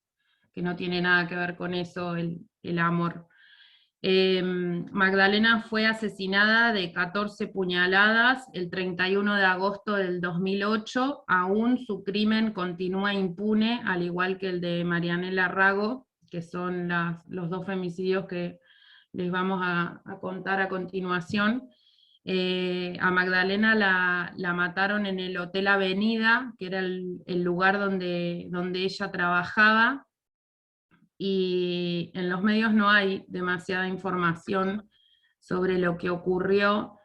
no tiene nada que ver con eso el amor. Magdalena fue asesinada de 14 puñaladas el 31 de agosto del 2008, aún su crimen continúa impune, al igual que el de Marianela Rago, que son los dos femicidios que les vamos a contar a continuación. A Magdalena la mataron en el Hotel Avenida, que era el lugar donde ella trabajaba, y en los medios no hay demasiada información sobre lo que ocurrió.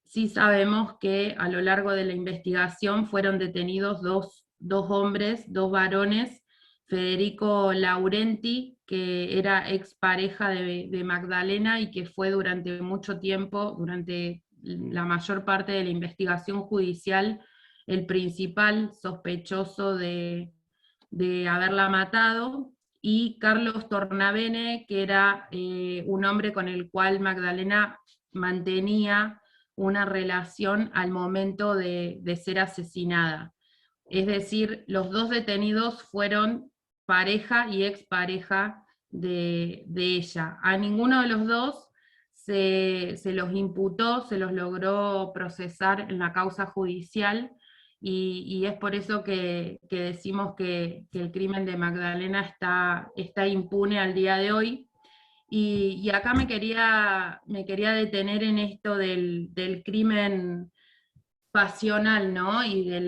Sí sabemos que a lo largo de la investigación fueron detenidos dos hombres, dos varones, Federico Laurenti, que era expareja de Magdalena y que fue durante mucho tiempo, durante la mayor parte de la investigación judicial, el principal sospechoso de haberla matado, y Carlos Tornavene, que era un hombre con el cual Magdalena mantenía una relación al momento de ser asesinada. Es decir, los dos detenidos fueron pareja y expareja de ella. A ninguno de los dos se los imputó, se los logró procesar en la causa judicial, y es por eso que decimos que el crimen de Magdalena está impune al día de hoy. Y acá me quería detener en esto del crimen pasional, ¿no? Y de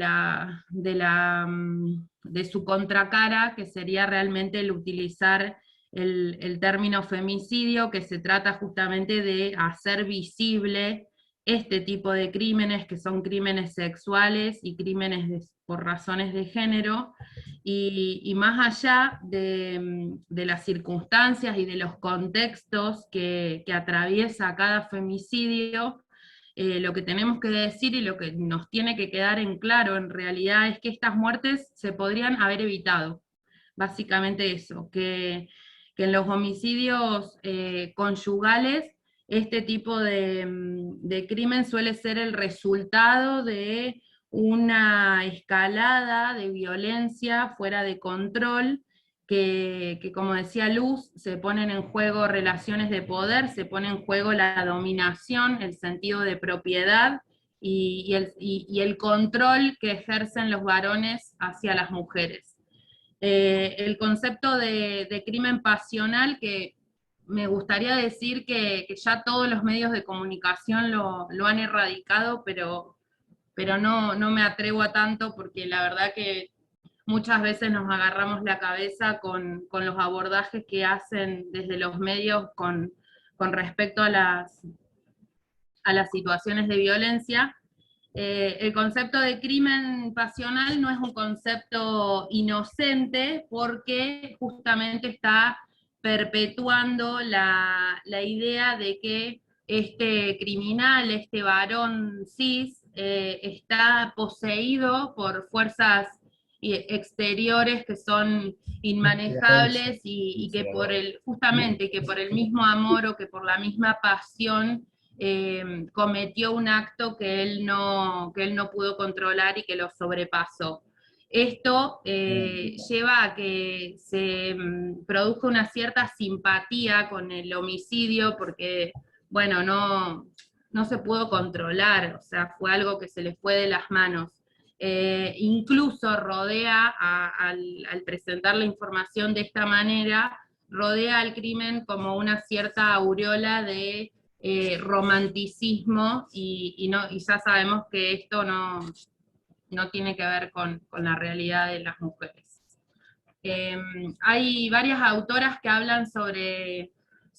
su contracara, que sería realmente el utilizar el término femicidio, que se trata justamente de hacer visible este tipo de crímenes, que son crímenes sexuales y crímenes por razones de género, y más allá de las circunstancias y de los contextos que atraviesa cada femicidio, lo que tenemos que decir y lo que nos tiene que quedar en claro en realidad es que estas muertes se podrían haber evitado. Básicamente eso, que en los homicidios conyugales este tipo de crimen suele ser el resultado de una escalada de violencia fuera de control, que como decía Luz, se ponen en juego relaciones de poder, se pone en juego la dominación, el sentido de propiedad y el control que ejercen los varones hacia las mujeres. El concepto de crimen pasional, que me gustaría decir que ya todos los medios de comunicación lo han erradicado, pero no me atrevo a tanto, porque la verdad que muchas veces nos agarramos la cabeza con los abordajes que hacen desde los medios con respecto a las situaciones de violencia. El concepto de crimen pasional no es un concepto inocente, porque justamente está perpetuando la idea de que este criminal, este varón cis, está poseído por fuerzas exteriores que son inmanejables, y que justamente que por el mismo amor o que por la misma pasión cometió un acto que él no pudo controlar y que lo sobrepasó. Esto lleva a que se produzca una cierta simpatía con el homicidio, porque, bueno, no se pudo controlar, o sea, fue algo que se le fue de las manos. Incluso rodea, al presentar la información de esta manera, rodea al crimen como una cierta aureola de romanticismo, y ya sabemos que esto no tiene que ver con la realidad de las mujeres. Hay varias autoras que hablan sobre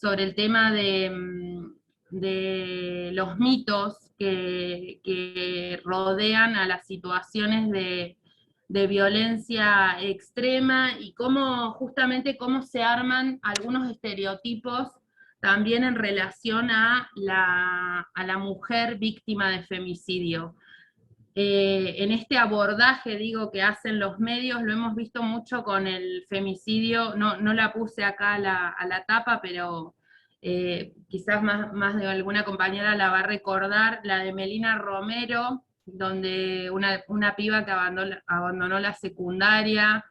el tema de los mitos que rodean a las situaciones de violencia extrema, y justamente cómo se arman algunos estereotipos también en relación a la mujer víctima de femicidio. En este abordaje, digo, que hacen los medios, lo hemos visto mucho con el femicidio, no la puse acá a la tapa, pero quizás más de alguna compañera la va a recordar, la de Melina Romero, donde una piba que abandonó la secundaria.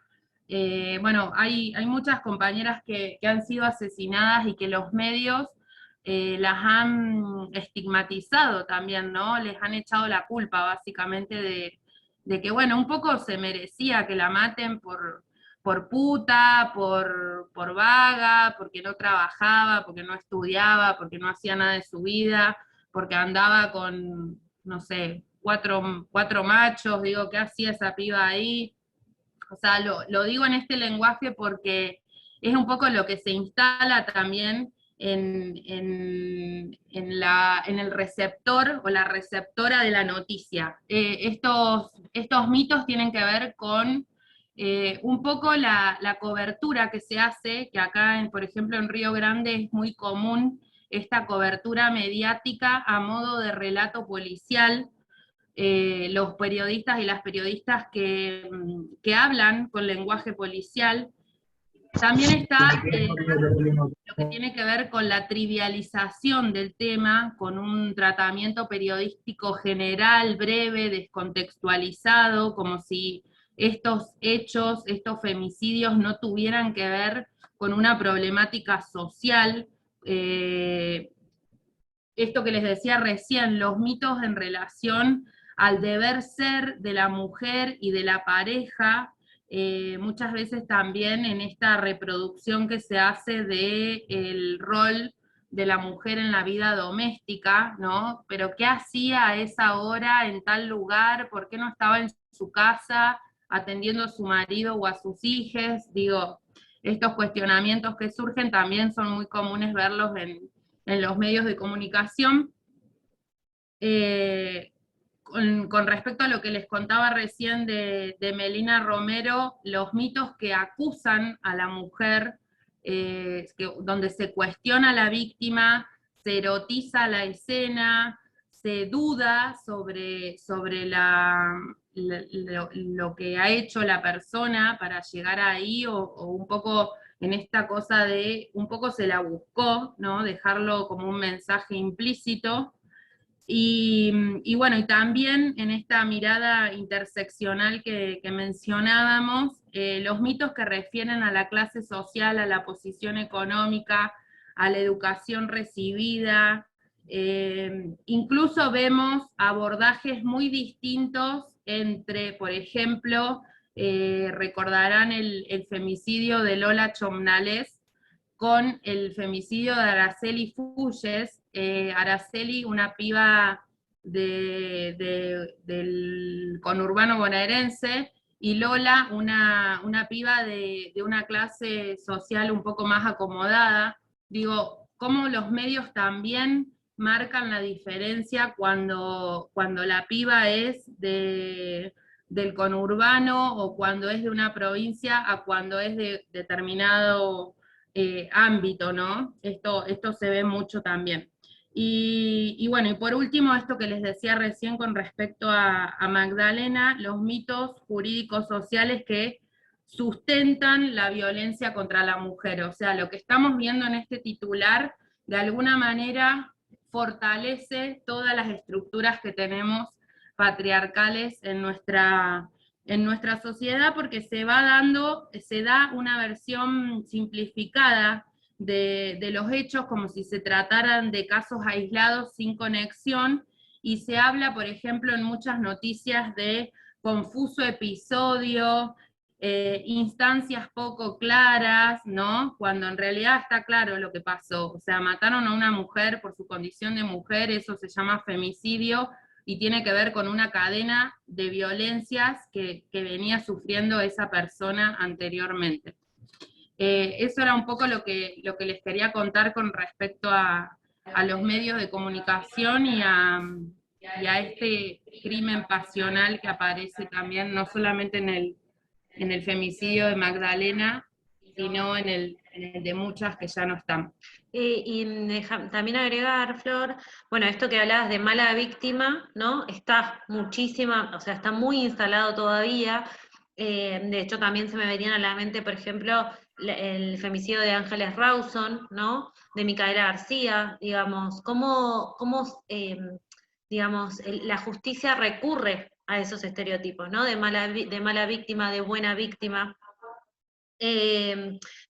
Bueno, hay muchas compañeras que han sido asesinadas y que los medios las han estigmatizado también, ¿no? Les han echado la culpa básicamente de que, bueno, un poco se merecía que la maten por puta, por vaga, porque no trabajaba, porque no estudiaba, porque no hacía nada de su vida, porque andaba con, no sé, cuatro machos. Digo, ¿qué hacía esa piba ahí? O sea, lo digo en este lenguaje porque es un poco lo que se instala también en el receptor o la receptora de la noticia. Estos mitos tienen que ver con un poco la cobertura que se hace, que acá, por ejemplo, en Río Grande es muy común esta cobertura mediática a modo de relato policial. Los periodistas y las periodistas que hablan con lenguaje policial. También está lo que tiene que ver con la trivialización del tema, con un tratamiento periodístico general, breve, descontextualizado, como si estos hechos, estos femicidios no tuvieran que ver con una problemática social. Esto que les decía recién, los mitos en relación al deber ser de la mujer y de la pareja, muchas veces también en esta reproducción que se hace del rol de la mujer en la vida doméstica, ¿no? Pero ¿qué hacía a esa hora en tal lugar? ¿Por qué no estaba en su casa atendiendo a su marido o a sus hijos? Digo, estos cuestionamientos que surgen también son muy comunes verlos en los medios de comunicación. Con respecto a lo que les contaba recién de Melina Romero, los mitos que acusan a la mujer, donde se cuestiona a la víctima, se erotiza la escena, se duda sobre lo que ha hecho la persona para llegar ahí, o un poco en esta cosa de, un poco se la buscó, ¿no? Dejarlo como un mensaje implícito. Y bueno, y también en esta mirada interseccional que mencionábamos, los mitos que refieren a la clase social, a la posición económica, a la educación recibida, incluso vemos abordajes muy distintos entre, por ejemplo, recordarán el femicidio de Lola Chomnales con el femicidio de Araceli Fulles. Araceli, una piba del conurbano bonaerense, y Lola, una piba de una clase social un poco más acomodada. Digo, cómo los medios también marcan la diferencia cuando la piba es del conurbano, o cuando es de una provincia, a cuando es de determinado ámbito, ¿no? Esto se ve mucho también. Y bueno, y por último, esto que les decía recién con respecto a Magdalena, los mitos jurídicos sociales que sustentan la violencia contra la mujer. O sea, lo que estamos viendo en este titular, de alguna manera, fortalece todas las estructuras que tenemos patriarcales en nuestra sociedad, porque se da una versión simplificada de los hechos, como si se trataran de casos aislados sin conexión, y se habla, por ejemplo, en muchas noticias de confuso episodio, instancias poco claras, ¿no? Cuando en realidad está claro lo que pasó. O sea, mataron a una mujer por su condición de mujer, eso se llama femicidio, y tiene que ver con una cadena de violencias que venía sufriendo esa persona anteriormente. Eso era un poco lo que les quería contar con respecto a los medios de comunicación y a este crimen pasional que aparece también, no solamente en el femicidio de Magdalena, sino en el de muchas que ya no están. También agregar, Flor, bueno, esto que hablabas de mala víctima, ¿no? Está muchísima, o sea, está muy instalado todavía. De hecho, también se me venían a la mente, por ejemplo, el femicidio de Ángeles Rawson, ¿no? De Micaela García, digamos, digamos, la justicia recurre a esos estereotipos, ¿no? De mala víctima, de buena víctima.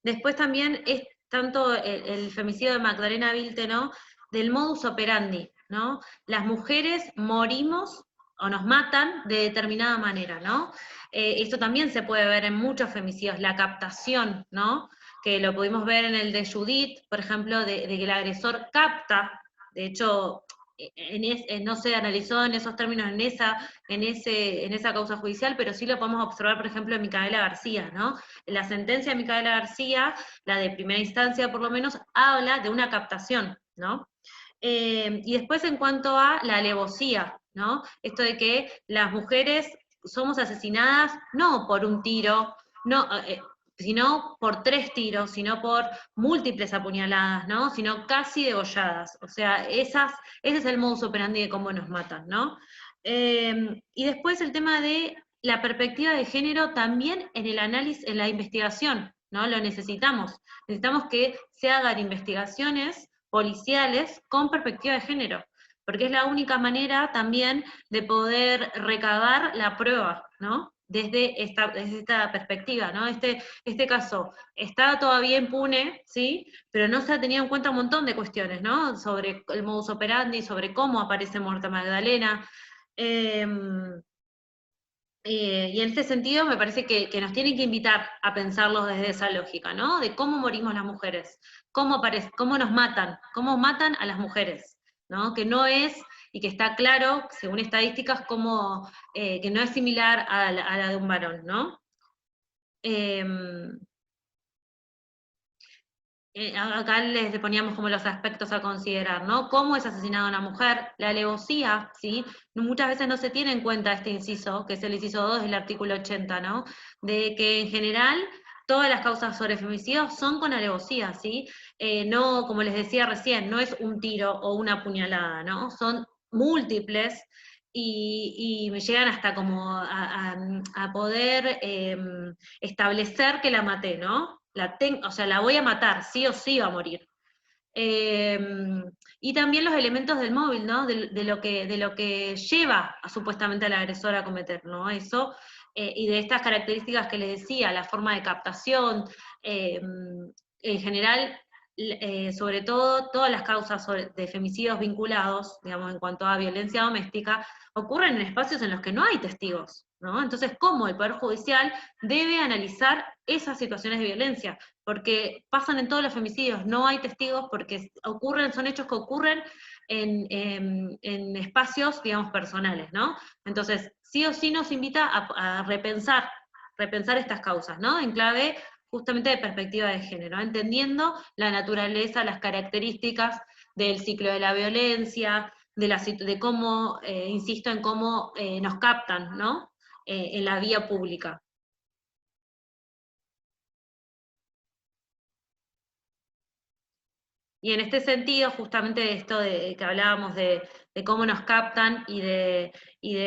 Después también es tanto el femicidio de Magdalena Vilte, ¿no? Del modus operandi, ¿no? Las mujeres morimos o nos matan de determinada manera, ¿no? Esto también se puede ver en muchos femicidios, la captación, ¿no? Que lo pudimos ver en el de Judith, por ejemplo, de que el agresor capta, de hecho, no se analizó en esos términos en esa causa judicial, pero sí lo podemos observar, por ejemplo, en Micaela García, ¿no? La sentencia de Micaela García, la de primera instancia por lo menos, habla de una captación, ¿no? Y después en cuanto a la alevosía, ¿no? Esto de que las mujeres somos asesinadas no por un tiro, no, sino por 3 tiros, sino por múltiples apuñaladas, ¿no? Sino casi degolladas. O sea, ese es el modus operandi de cómo nos matan, ¿no? Y después el tema de la perspectiva de género también en el análisis, en la investigación, ¿no? Lo necesitamos. Necesitamos que se hagan investigaciones policiales con perspectiva de género, porque es la única manera también de poder recabar la prueba, ¿no? Desde esta perspectiva, ¿no? Este caso está todavía impune, ¿sí? Pero no se ha tenido en cuenta un montón de cuestiones, ¿no? Sobre el modus operandi, sobre cómo aparece muerta Magdalena. Y en este sentido me parece que nos tienen que invitar a pensarlo desde esa lógica, ¿no? De cómo morimos las mujeres, cómo nos matan, cómo matan a las mujeres, ¿no? Que no es, y que está claro, según estadísticas, como que no es similar a la de un varón, ¿no? Acá les poníamos como los aspectos a considerar, ¿no? ¿Cómo es asesinada una mujer? La alevosía, ¿sí? Muchas veces no se tiene en cuenta este inciso, que es el inciso 2 del artículo 80, ¿no? De que en general todas las causas sobre femicidios son con alevosía, ¿sí? No, como les decía recién, no es un tiro o una puñalada, ¿no? Son múltiples, y me llegan hasta como a poder establecer que la maté, ¿no? O sea, la voy a matar, sí o sí va a morir. Y también los elementos del móvil, ¿no? De lo que lleva supuestamente al agresor a cometer, ¿no? Eso, y de estas características que les decía, la forma de captación, en general, sobre todo, todas las causas de femicidios vinculados, digamos, en cuanto a violencia doméstica, ocurren en espacios en los que no hay testigos, ¿no? Entonces, ¿cómo el Poder Judicial debe analizar esas situaciones de violencia? Porque pasan en todos los femicidios, no hay testigos porque son hechos que ocurren en espacios, digamos, personales, ¿no? Entonces, sí o sí nos invita a repensar estas causas, ¿no? En clave justamente de perspectiva de género, entendiendo la naturaleza, las características del ciclo de la violencia, de cómo, insisto, en cómo nos captan, ¿no? En la vía pública. Y en este sentido, justamente de esto de que hablábamos de cómo nos captan y de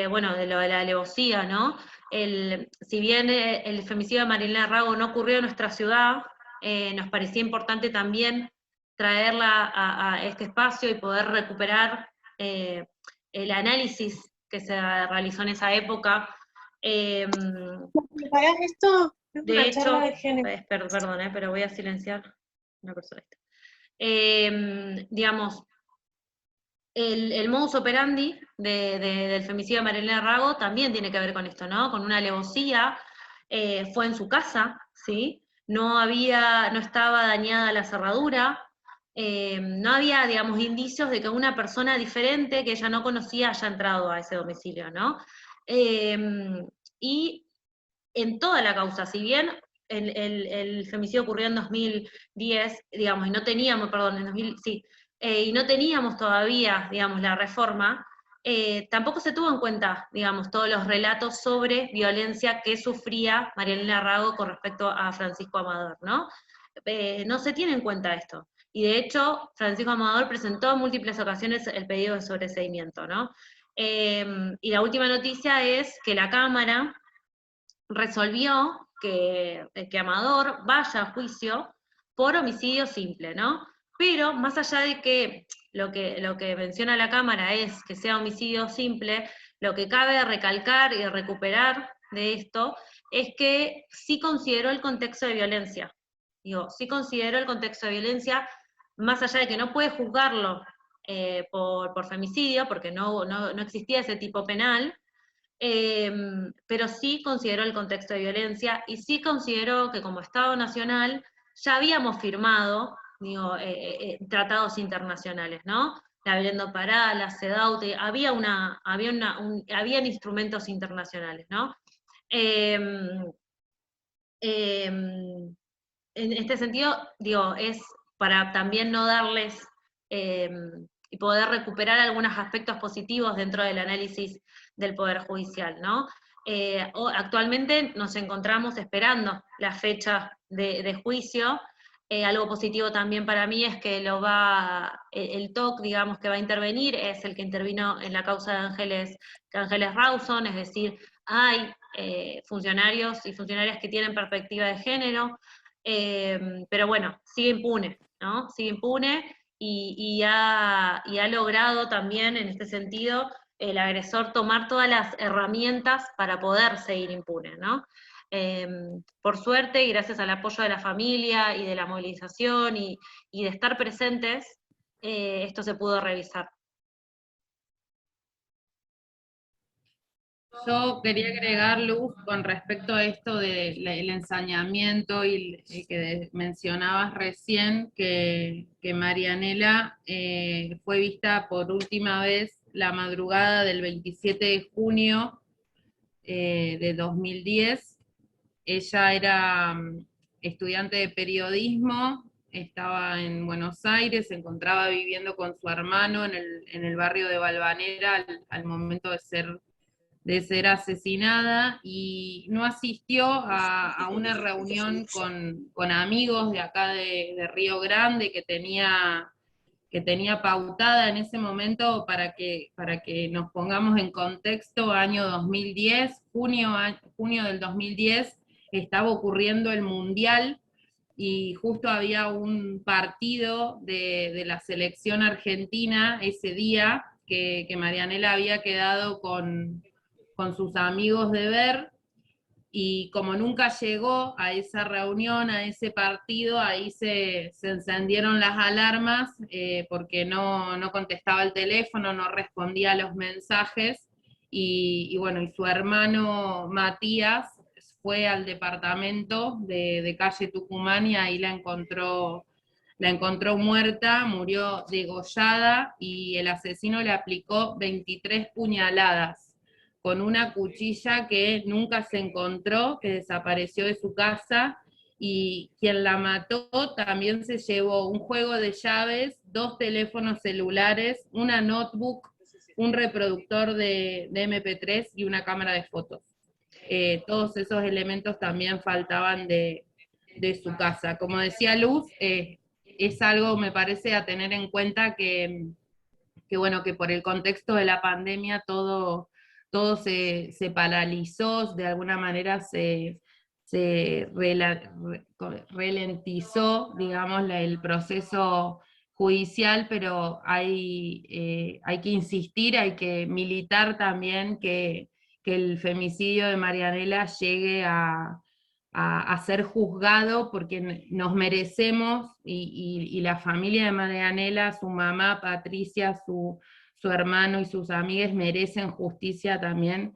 bueno, de lo de la alevosía, ¿no? Si bien el femicidio de Marilena Rago no ocurrió en nuestra ciudad, nos parecía importante también traerla a este espacio y poder recuperar el análisis que se realizó en esa época. ¿Para esto? Es De una hecho, charla de género. perdón, pero voy a silenciar una persona. Digamos, el modus operandi del femicidio de Marilena Rago también tiene que ver con esto, ¿no? Con una alevosía, fue en su casa, ¿sí? No estaba dañada la cerradura, no había, digamos, indicios de que una persona diferente que ella no conocía haya entrado a ese domicilio, ¿no? Y en toda la causa, si bien el femicidio ocurrió en 2010, digamos, y no teníamos, perdón, en 2000, sí, y no teníamos todavía, digamos, la reforma, tampoco se tuvo en cuenta, digamos, todos los relatos sobre violencia que sufría Marilena Rago con respecto a Francisco Amador, ¿no? No se tiene en cuenta esto. Y de hecho, Francisco Amador presentó en múltiples ocasiones el pedido de sobreseimiento, ¿no? Y la última noticia es que la Cámara resolvió que Amador vaya a juicio por homicidio simple, ¿no? Pero más allá de que lo que menciona la Cámara es que sea homicidio simple, lo que cabe recalcar y recuperar de esto es que sí consideró el contexto de violencia. Digo, sí consideró el contexto de violencia, más allá de que no puede juzgarlo por femicidio, porque no existía ese tipo penal, pero sí consideró el contexto de violencia y sí consideró que como Estado Nacional ya habíamos firmado, digo, tratados internacionales, ¿no? La Belén do Pará, la CEDAW, habían instrumentos internacionales, ¿no? En este sentido, digo, es para también no darles y poder recuperar algunos aspectos positivos dentro del análisis del Poder Judicial, ¿no? Actualmente nos encontramos esperando la fecha de juicio. Algo positivo también para mí es que el TOC, digamos, que va a intervenir, es el que intervino en la causa de Ángeles Rawson, es decir, hay funcionarios y funcionarias que tienen perspectiva de género, pero bueno, sigue impune, ¿no? Sigue impune y ha logrado también, en este sentido, el agresor tomar todas las herramientas para poder seguir impune, ¿no? Por suerte, y gracias al apoyo de la familia y de la movilización y de estar presentes, esto se pudo revisar. Yo quería agregar, Luz, con respecto a esto del ensañamiento y que mencionabas recién, que Marianela fue vista por última vez la madrugada del 27 de junio de 2010. Ella era estudiante de periodismo, estaba en Buenos Aires, se encontraba viviendo con su hermano en el barrio de Valvanera al momento de ser asesinada, y no asistió a una reunión con amigos de acá de Río Grande que tenía que tenía pautada en ese momento, para que nos pongamos en contexto, año 2010, junio del 2010, estaba ocurriendo el Mundial, y justo había un partido de la selección argentina ese día, que Marianela había quedado con sus amigos de ver, y como nunca llegó a esa reunión, a ese partido, ahí se encendieron las alarmas, porque no contestaba el teléfono, no respondía a los mensajes, y bueno, y su hermano Matías fue al departamento de calle Tucumán, y ahí la encontró muerta, murió degollada, y el asesino le aplicó 23 puñaladas con una cuchilla que nunca se encontró, que desapareció de su casa, y quien la mató también se llevó un juego de llaves, 2 teléfonos celulares, una notebook, un reproductor de MP3 y una cámara de fotos. Todos esos elementos también faltaban de su casa. Como decía Luz, es algo, me parece, a tener en cuenta que bueno, que por el contexto de la pandemia todo se paralizó, de alguna manera se ralentizó, digamos, el proceso judicial, pero hay que insistir, hay que militar también que el femicidio de Marianela llegue a ser juzgado, porque nos merecemos, y la familia de Marianela, su mamá Patricia, su hermano y sus amigas merecen justicia también.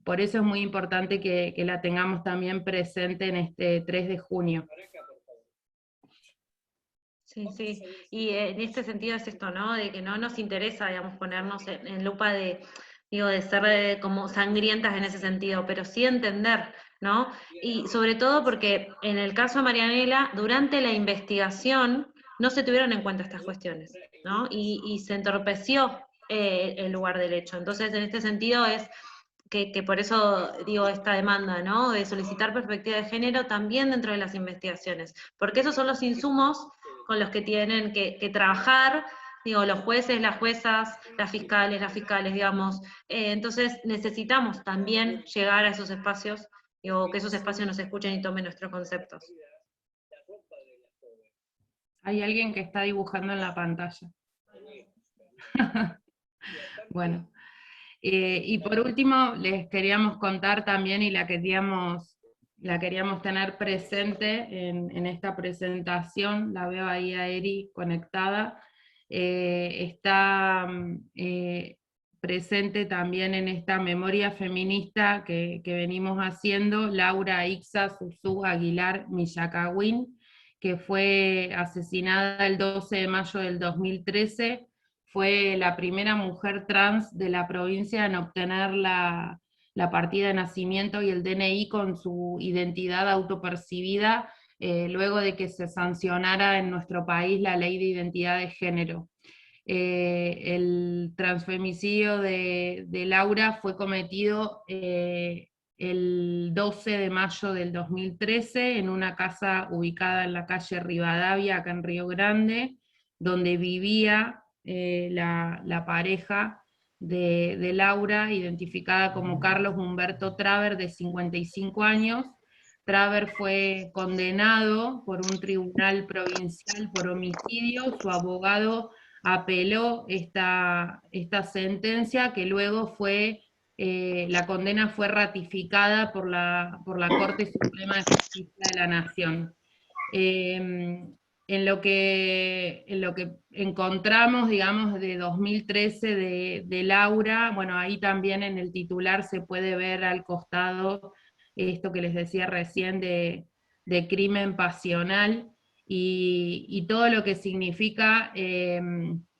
Por eso es muy importante que la tengamos también presente en este 3 de junio. Sí, sí, y en este sentido es esto, ¿no? De que no nos interesa, digamos, ponernos en lupa de ser como sangrientas en ese sentido, pero sí entender, ¿no? Y sobre todo porque en el caso de Marianela, durante la investigación no se tuvieron en cuenta estas cuestiones, ¿no? Y se entorpeció el lugar del hecho. Entonces, en este sentido es que por eso digo esta demanda, ¿no? De solicitar perspectiva de género también dentro de las investigaciones, porque esos son los insumos con los que tienen que trabajar, digo, los jueces, las juezas, las fiscales, digamos. Entonces necesitamos también llegar a esos espacios, digo, que esos espacios nos escuchen y tomen nuestros conceptos. Hay alguien que está dibujando en la pantalla. Bueno. Y por último, les queríamos contar también, y la queríamos tener presente en esta presentación, la veo ahí a Eri conectada, está presente también en esta memoria feminista que venimos haciendo, Laura Ixa Susú Aguilar Millacagüín, que fue asesinada el 12 de mayo del 2013, fue la primera mujer trans de la provincia en obtener la partida de nacimiento y el DNI con su identidad autopercibida, luego de que se sancionara en nuestro país la ley de identidad de género. El transfemicidio de Laura fue cometido el 12 de mayo del 2013 en una casa ubicada en la calle Rivadavia, acá en Río Grande, donde vivía la pareja de Laura, identificada como Carlos Humberto Traver, de 55 años. Traver fue condenado por un tribunal provincial por homicidio. Su abogado apeló esta sentencia, que luego fue, la condena fue ratificada por la Corte Suprema de Justicia de la Nación. En lo que encontramos, digamos, de 2013 de Laura, bueno, ahí también en el titular se puede ver al costado esto que les decía recién de crimen pasional, y todo lo que significa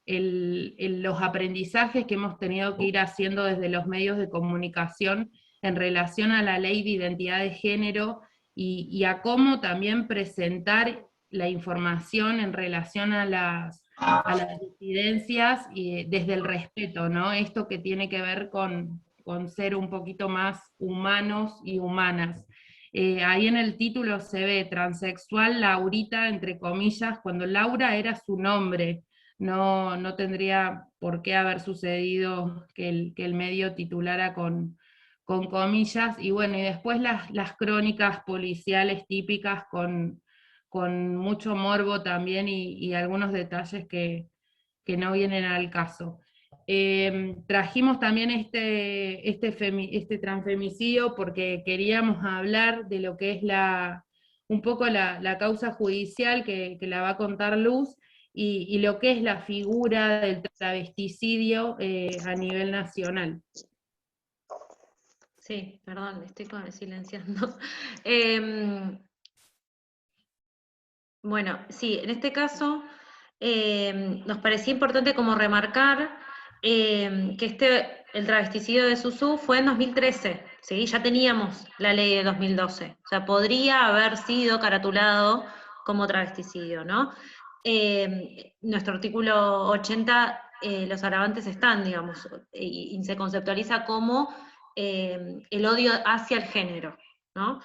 los aprendizajes que hemos tenido que ir haciendo desde los medios de comunicación en relación a la ley de identidad de género, y a cómo también presentar la información en relación a las disidencias, y desde el respeto, ¿no? Esto que tiene que ver con ser un poquito más humanos y humanas. Ahí en el título se ve transexual Laurita, entre comillas, cuando Laura era su nombre. no tendría por qué haber sucedido que el medio titulara con comillas, y bueno, y después las crónicas policiales típicas con mucho morbo también y algunos detalles que no vienen al caso. Trajimos también este transfemicidio porque queríamos hablar de lo que es un poco la causa judicial que la va a contar Luz, y lo que es la figura del travesticidio a nivel nacional. Sí, perdón, estoy silenciando. Bueno, sí, en este caso nos parecía importante como remarcar que el travesticidio de Susú fue en 2013, ¿sí? Ya teníamos la ley de 2012, o sea, podría haber sido caratulado como travesticidio, ¿no? Nuestro artículo 80, los agravantes están, digamos, y se conceptualiza como el odio hacia el género, ¿no?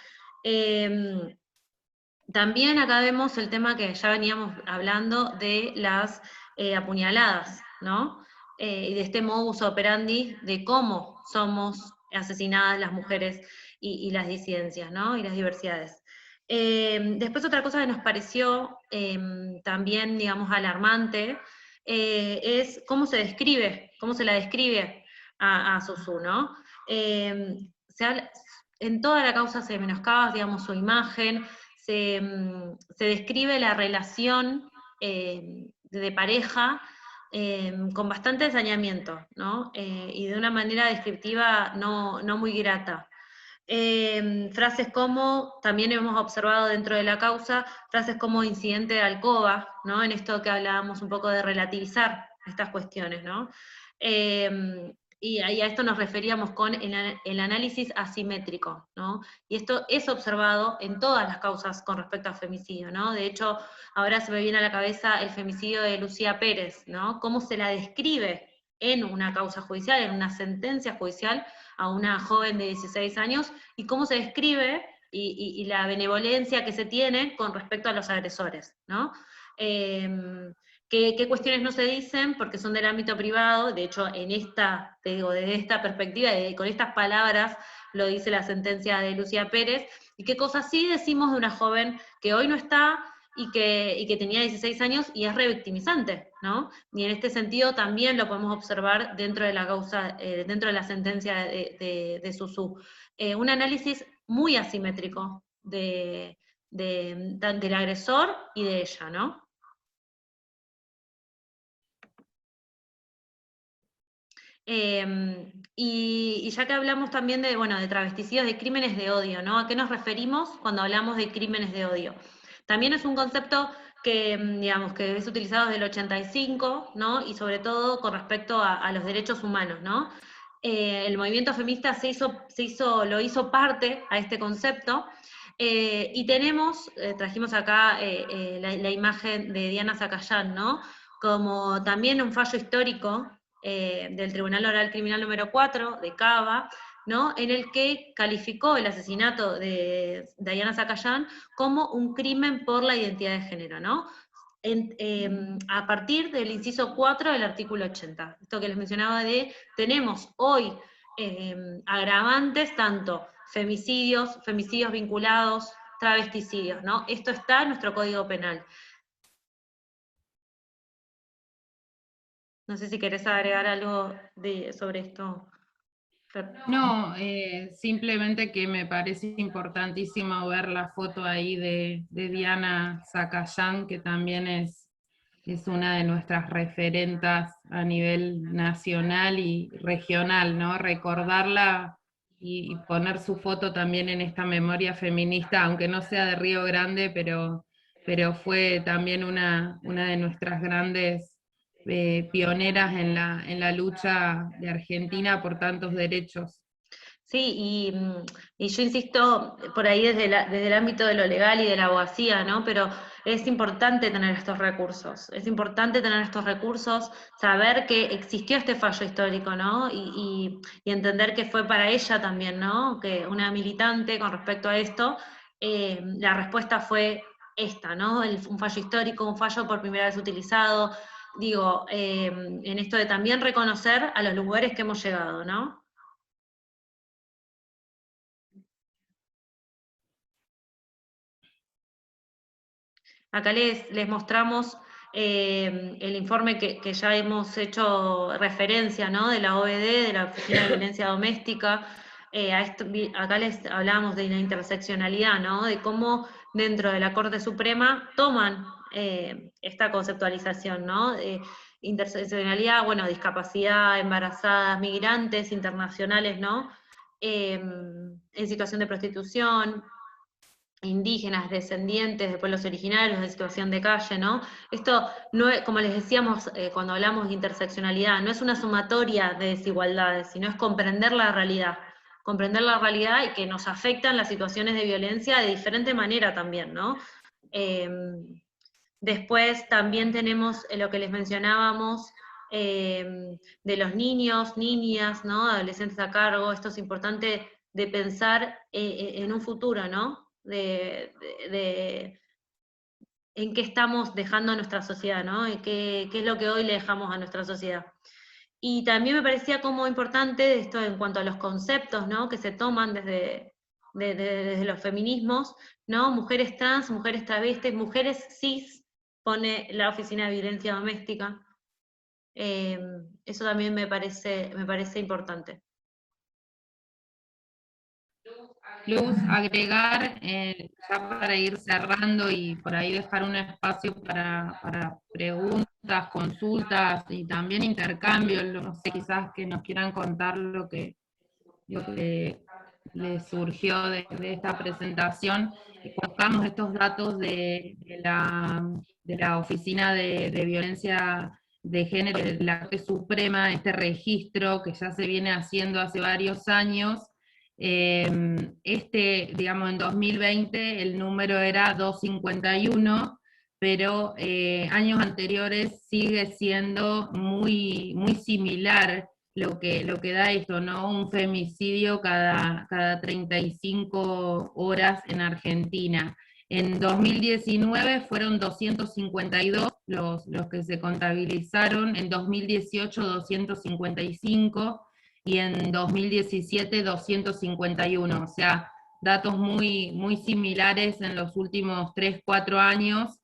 También acá vemos el tema que ya veníamos hablando de las apuñaladas, ¿no? Y de este modus operandi de cómo somos asesinadas las mujeres y las disidencias, ¿no? Y las diversidades. Después otra cosa que nos pareció también, digamos, alarmante, es cómo se la describe a Susú, ¿no? En toda la causa se menoscaba, digamos, su imagen, se describe la relación de pareja con bastante ensañamiento, ¿no? Y de una manera descriptiva no muy grata. Frases como, también hemos observado dentro de la causa, frases como incidente de alcoba, ¿no? En esto que hablábamos un poco de relativizar estas cuestiones, ¿no? Y a esto nos referíamos con el análisis asimétrico, ¿no? Y esto es observado en todas las causas con respecto a femicidio, ¿no? De hecho, ahora se me viene a la cabeza el femicidio de Lucía Pérez, ¿no? Cómo se la describe en una causa judicial, en una sentencia judicial, a una joven de 16 años, y cómo se describe y la benevolencia que se tiene con respecto a los agresores, ¿no? ¿Qué cuestiones no se dicen? Porque son del ámbito privado, de hecho, te digo, desde esta perspectiva, con estas palabras, lo dice la sentencia de Lucía Pérez, y qué cosas sí decimos de una joven que hoy no está, y que tenía 16 años y es revictimizante, ¿no? Y en este sentido también lo podemos observar dentro de la causa, dentro de la sentencia de Susú. Un análisis muy asimétrico del agresor y de ella, ¿no? Y ya que hablamos también de travesticidios, de crímenes de odio, ¿no? ¿A qué nos referimos cuando hablamos de crímenes de odio? También es un concepto que, digamos, que es utilizado desde el 85, ¿no? Y sobre todo con respecto a los derechos humanos, ¿no? El movimiento feminista lo hizo parte a este concepto, y trajimos acá la imagen de Diana Zacayán, ¿no? Como también un fallo histórico del Tribunal Oral Criminal número 4 de Cava, ¿no? En el que calificó el asesinato de Diana Zacayán como un crimen por la identidad de género, ¿no? A partir del inciso 4 del artículo 80. Esto que les mencionaba tenemos hoy agravantes, tanto femicidios vinculados, travesticidios, ¿no? Esto está en nuestro Código Penal. No sé si querés agregar algo sobre esto. No, simplemente que me parece importantísimo ver la foto ahí de Diana Zacayán, que también es una de nuestras referentas a nivel nacional y regional, ¿no? Recordarla y poner su foto también en esta memoria feminista, aunque no sea de Río Grande, pero fue también una de nuestras grandes pioneras en la lucha de Argentina por tantos derechos. Sí, y yo insisto por ahí desde el ámbito de lo legal y de la abogacía, ¿no? Pero es importante tener estos recursos, saber que existió este fallo histórico, ¿no? Y entender que fue para ella también, ¿no? Que una militante con respecto a esto, la respuesta fue esta, ¿no? Un fallo histórico, un fallo por primera vez utilizado, digo, en esto de también reconocer a los lugares que hemos llegado, ¿no? Acá les mostramos el informe que ya hemos hecho referencia, ¿no? De la OED, de la Oficina de Violencia Doméstica. Acá les hablábamos de la interseccionalidad, ¿no? De cómo dentro de la Corte Suprema toman esta conceptualización, ¿no? Interseccionalidad, bueno, discapacidad, embarazadas, migrantes, internacionales, ¿no? En situación de prostitución, indígenas, descendientes de pueblos originarios, de situación de calle, ¿no? Esto, no es, como les decíamos cuando hablamos de interseccionalidad, no es una sumatoria de desigualdades, sino es comprender la realidad y que nos afectan las situaciones de violencia de diferente manera también, ¿no? Después también tenemos lo que les mencionábamos, de los niños, niñas, ¿no? Adolescentes a cargo. Esto es importante de pensar en un futuro, ¿no? En qué estamos dejando a nuestra sociedad, ¿no? Y qué es lo que hoy le dejamos a nuestra sociedad. Y también me parecía como importante esto en cuanto a los conceptos, ¿no? Que se toman desde los feminismos, ¿no? Mujeres trans, mujeres travestis, mujeres cis, pone la Oficina de Violencia Doméstica. Eso también me parece importante. Luz, agregar, ya para ir cerrando y por ahí dejar un espacio para preguntas, consultas y también intercambio, no sé, quizás que nos quieran contar lo que les surgió de esta presentación. Colocamos estos datos de la Oficina de Violencia de Género de la Corte Suprema, este registro que ya se viene haciendo hace varios años. Digamos, en 2020 el número era 251, pero años anteriores sigue siendo muy, muy similar lo que da esto, ¿no? Un femicidio cada 35 horas en Argentina. En 2019 fueron 252 los que se contabilizaron, en 2018 255, y en 2017 251, o sea, datos muy, muy similares en los últimos 3, 4 años,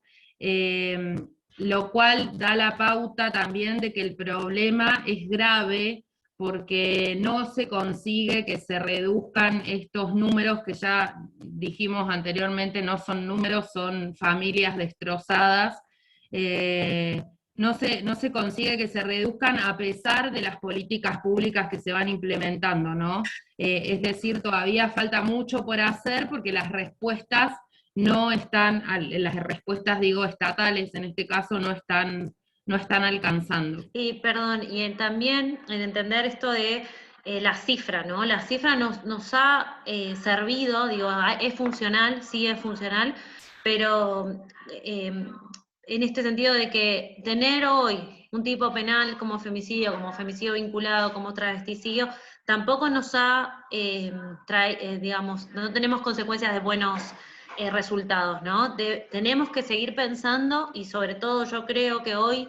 lo cual da la pauta también de que el problema es grave porque no se consigue que se reduzcan estos números que ya dijimos anteriormente, no son números, son familias destrozadas. No se consigue que se reduzcan a pesar de las políticas públicas que se van implementando, ¿no? Es decir, todavía falta mucho por hacer porque las respuestas no están, las respuestas, digo, estatales en este caso, no están alcanzando. Y perdón, y también en entender esto de la cifra, ¿no? La cifra nos ha servido, digo, es funcional, sí es funcional, pero en este sentido de que tener hoy un tipo penal como femicidio vinculado, como travesticidio, tampoco nos ha, digamos, no tenemos consecuencias de buenos resultados, ¿no? Tenemos que seguir pensando y sobre todo yo creo que hoy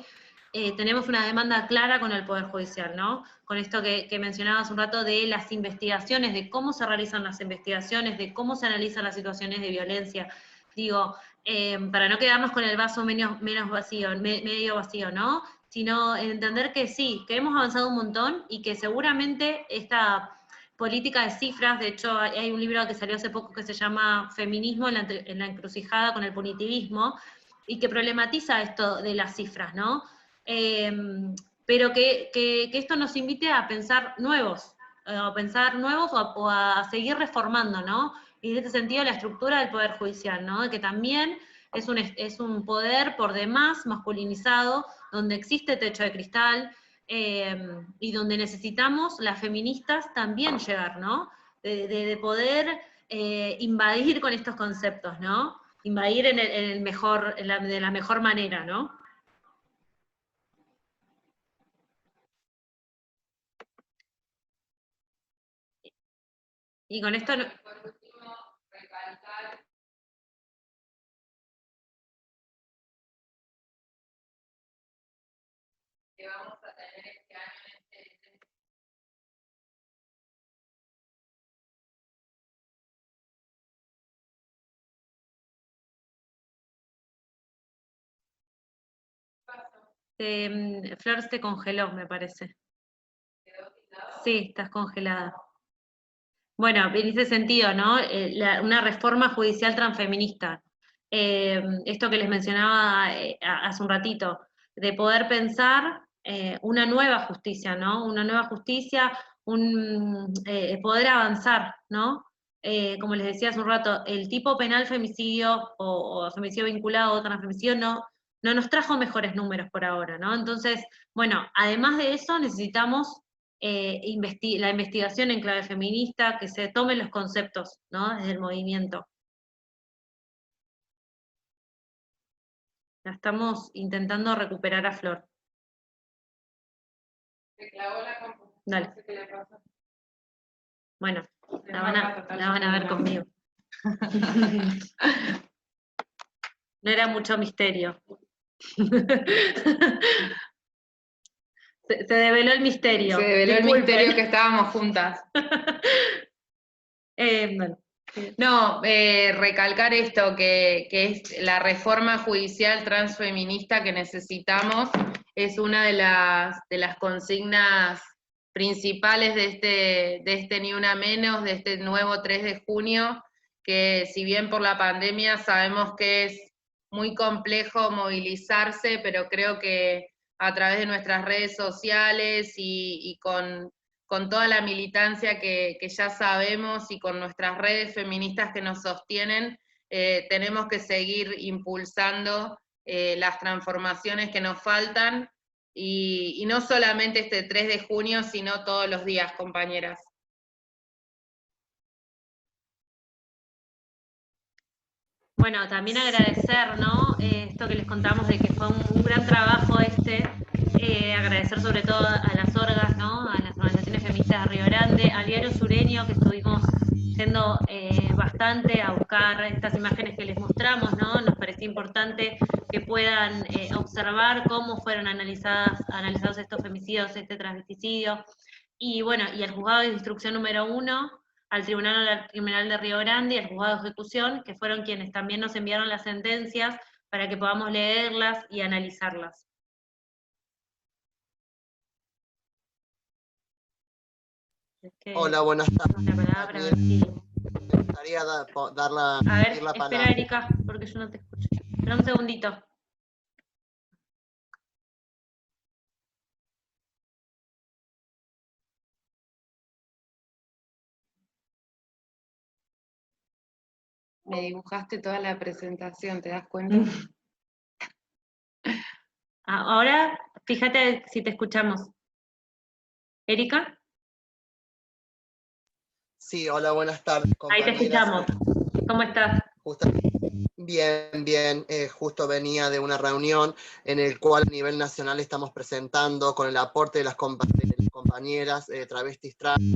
tenemos una demanda clara con el Poder Judicial, ¿no? Con esto que mencionabas un rato de las investigaciones, de cómo se realizan las investigaciones, de cómo se analizan las situaciones de violencia. Digo, para no quedarnos con el vaso medio vacío, ¿no? Sino entender que sí, que hemos avanzado un montón y que seguramente esta política de cifras, de hecho hay un libro que salió hace poco que se llama Feminismo en la encrucijada con el punitivismo, y que problematiza esto de las cifras, ¿no? Pero que esto nos invite a pensar nuevos, o a seguir reformando, ¿no? Y en este sentido la estructura del Poder Judicial, ¿no? Que también es un poder por demás masculinizado, donde existe techo de cristal, y donde necesitamos las feministas también llegar, ¿no? De poder invadir con estos conceptos, ¿no? Invadir de la mejor manera, ¿no? Y con esto tener este año en este Flor se congeló, me parece. Sí, estás congelada. Bueno, en ese sentido, ¿no? Una reforma judicial transfeminista. Esto que les mencionaba hace un ratito, de poder pensar una nueva justicia, ¿no? Una nueva justicia, poder avanzar, ¿no? Como les decía hace un rato, el tipo penal femicidio o femicidio vinculado o transfemicidio no nos trajo mejores números por ahora, ¿no? Entonces, bueno, además de eso necesitamos la investigación en clave feminista, que se tomen los conceptos, ¿no? Desde el movimiento. La estamos intentando recuperar a Flor. Se clavó la compu. Dale. No sé qué le pasó. Bueno, la van a ver conmigo. No era mucho misterio. Se develó el misterio. Se develó el Disculpen. misterio que estábamos juntas. Bueno. No, recalcar esto, que es la reforma judicial transfeminista que necesitamos, es una de las consignas principales de este Ni Una Menos, de este nuevo 3 de junio, que si bien por la pandemia sabemos que es muy complejo movilizarse, pero creo que a través de nuestras redes sociales y con toda la militancia que ya sabemos y con nuestras redes feministas que nos sostienen, tenemos que seguir impulsando las transformaciones que nos faltan, y no solamente este 3 de junio, sino todos los días, compañeras. Bueno, también agradecer, ¿no? Esto que les contamos de que fue un gran trabajo agradecer sobre todo a las orgas, ¿no? A las organizaciones feministas de Río Grande, al diario Sureño, que estuvimos yendo bastante a buscar estas imágenes que les mostramos, ¿no? Nos parecía importante que puedan observar cómo fueron analizados estos femicidios, este transvesticidio, y bueno, y el juzgado de instrucción número 1, al Tribunal Criminal de Río Grande y al juzgado de ejecución, que fueron quienes también nos enviaron las sentencias para que podamos leerlas y analizarlas. Hola, buenas tardes. La palabra, a ver si... Me gustaría A ver, pedir la espera, palabra. Erika, porque yo no te escucho. Espera un segundito. Me dibujaste toda la presentación, ¿te das cuenta? Ahora, fíjate si te escuchamos. ¿Erika? Sí, hola, buenas tardes, Ahí te compañeras. escuchamos. ¿Cómo estás? Bien, bien. Justo venía de una reunión en el cual a nivel nacional estamos presentando, con el aporte de las compañeras travestis trans,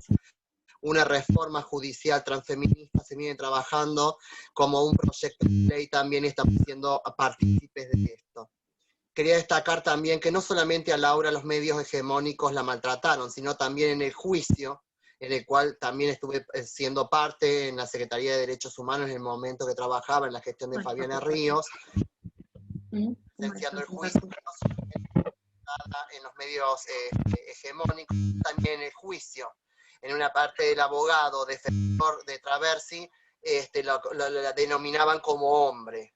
una reforma judicial transfeminista. Se viene trabajando como un proyecto de ley, también estamos siendo partícipes de esto. Quería destacar también que no solamente a Laura los medios hegemónicos la maltrataron, sino también en el juicio, en el cual también estuve siendo parte en la Secretaría de Derechos Humanos en el momento que trabajaba en la gestión de Fabiana Ríos, presenciando el juicio, no solamente en los medios hegemónicos, también en el juicio. En una parte del abogado defensor de Traversi la denominaban como hombre.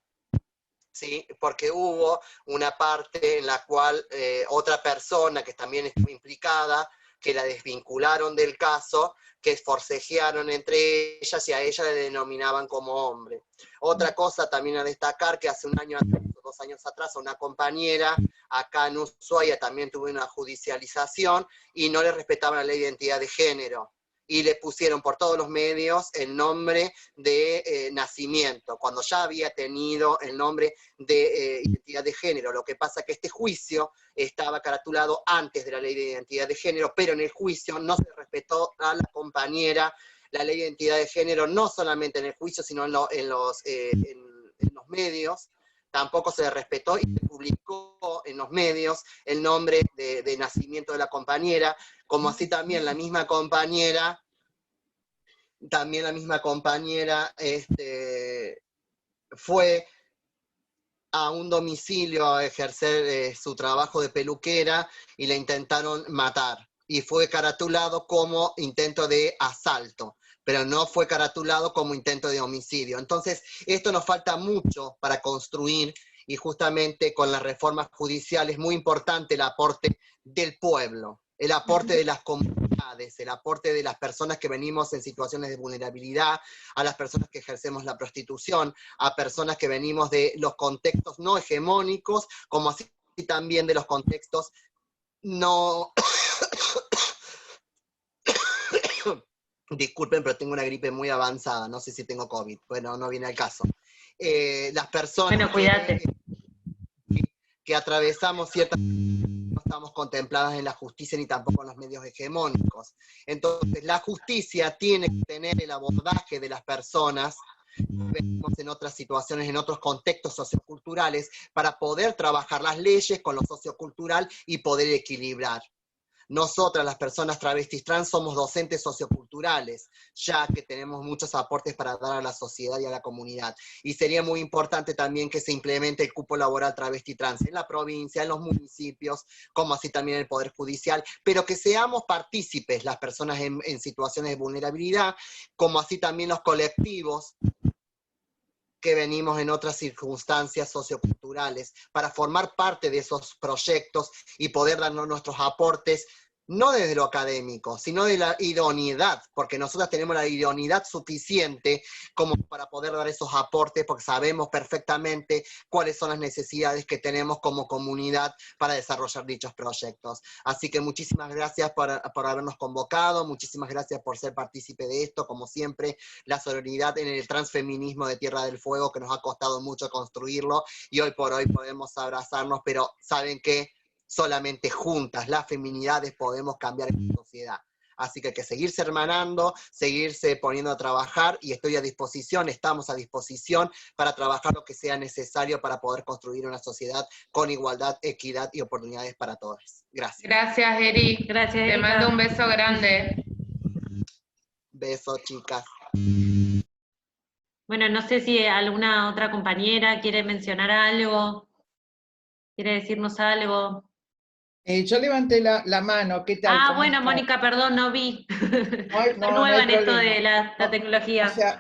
¿Sí? Porque hubo una parte en la cual otra persona que también estuvo implicada, que la desvincularon del caso, que forcejearon entre ellas y a ella le denominaban como hombre. Otra cosa también a destacar, que hace un año atrás, o 2 años atrás, a una compañera acá en Ushuaia también tuvo una judicialización y no le respetaban la ley de identidad de género. Y le pusieron por todos los medios el nombre de nacimiento, cuando ya había tenido el nombre de identidad de género. Lo que pasa es que este juicio estaba caratulado antes de la ley de identidad de género, pero en el juicio no se respetó a la compañera la ley de identidad de género, no solamente en el juicio, sino en los medios, tampoco se le respetó y se publicó en los medios el nombre de nacimiento de la compañera, como así también la misma compañera fue a un domicilio a ejercer su trabajo de peluquera y la intentaron matar. Y fue caratulado como intento de asalto, pero no fue caratulado como intento de homicidio. Entonces, esto nos falta mucho para construir, y justamente con las reformas judiciales es muy importante el aporte del pueblo, el aporte de las comunidades, el aporte de las personas que venimos en situaciones de vulnerabilidad, a las personas que ejercemos la prostitución, a personas que venimos de los contextos no hegemónicos, como así también de los contextos no... Disculpen, pero tengo una gripe muy avanzada, no sé si tengo COVID, bueno, no viene al caso. Las personas Bueno, cuídate. que atravesamos ciertas... no estamos contempladas en la justicia ni tampoco en los medios hegemónicos. Entonces, la justicia tiene que tener el abordaje de las personas que venimos en otras situaciones, en otros contextos socioculturales, para poder trabajar las leyes con lo sociocultural y poder equilibrar. Nosotras, las personas travestis trans, somos docentes socioculturales, ya que tenemos muchos aportes para dar a la sociedad y a la comunidad. Y sería muy importante también que se implemente el cupo laboral travesti trans en la provincia, en los municipios, como así también en el Poder Judicial, pero que seamos partícipes las personas en situaciones de vulnerabilidad, como así también los colectivos que venimos en otras circunstancias socioculturales, para formar parte de esos proyectos y poder darnos nuestros aportes, no desde lo académico, sino de la idoneidad, porque nosotros tenemos la idoneidad suficiente como para poder dar esos aportes, porque sabemos perfectamente cuáles son las necesidades que tenemos como comunidad para desarrollar dichos proyectos. Así que muchísimas gracias por habernos convocado, muchísimas gracias por ser partícipe de esto, como siempre, la sororidad en el transfeminismo de Tierra del Fuego, que nos ha costado mucho construirlo, y hoy por hoy podemos abrazarnos, pero ¿saben qué? Solamente juntas, las feminidades, podemos cambiar esta sociedad. Así que hay que seguirse hermanando, seguirse poniendo a trabajar, y estoy a disposición, estamos a disposición para trabajar lo que sea necesario para poder construir una sociedad con igualdad, equidad y oportunidades para todos. Gracias. Gracias, Eri. Gracias, Te Erika. mando un beso grande. Besos, chicas. Bueno, no sé si alguna otra compañera quiere mencionar algo, quiere decirnos algo. Yo levanté la mano, ¿qué tal? Ah, ¿Cómo bueno, estás? Mónica, perdón, no vi. No hay Estoy nueva hay en esto problema. de la O tecnología. sea,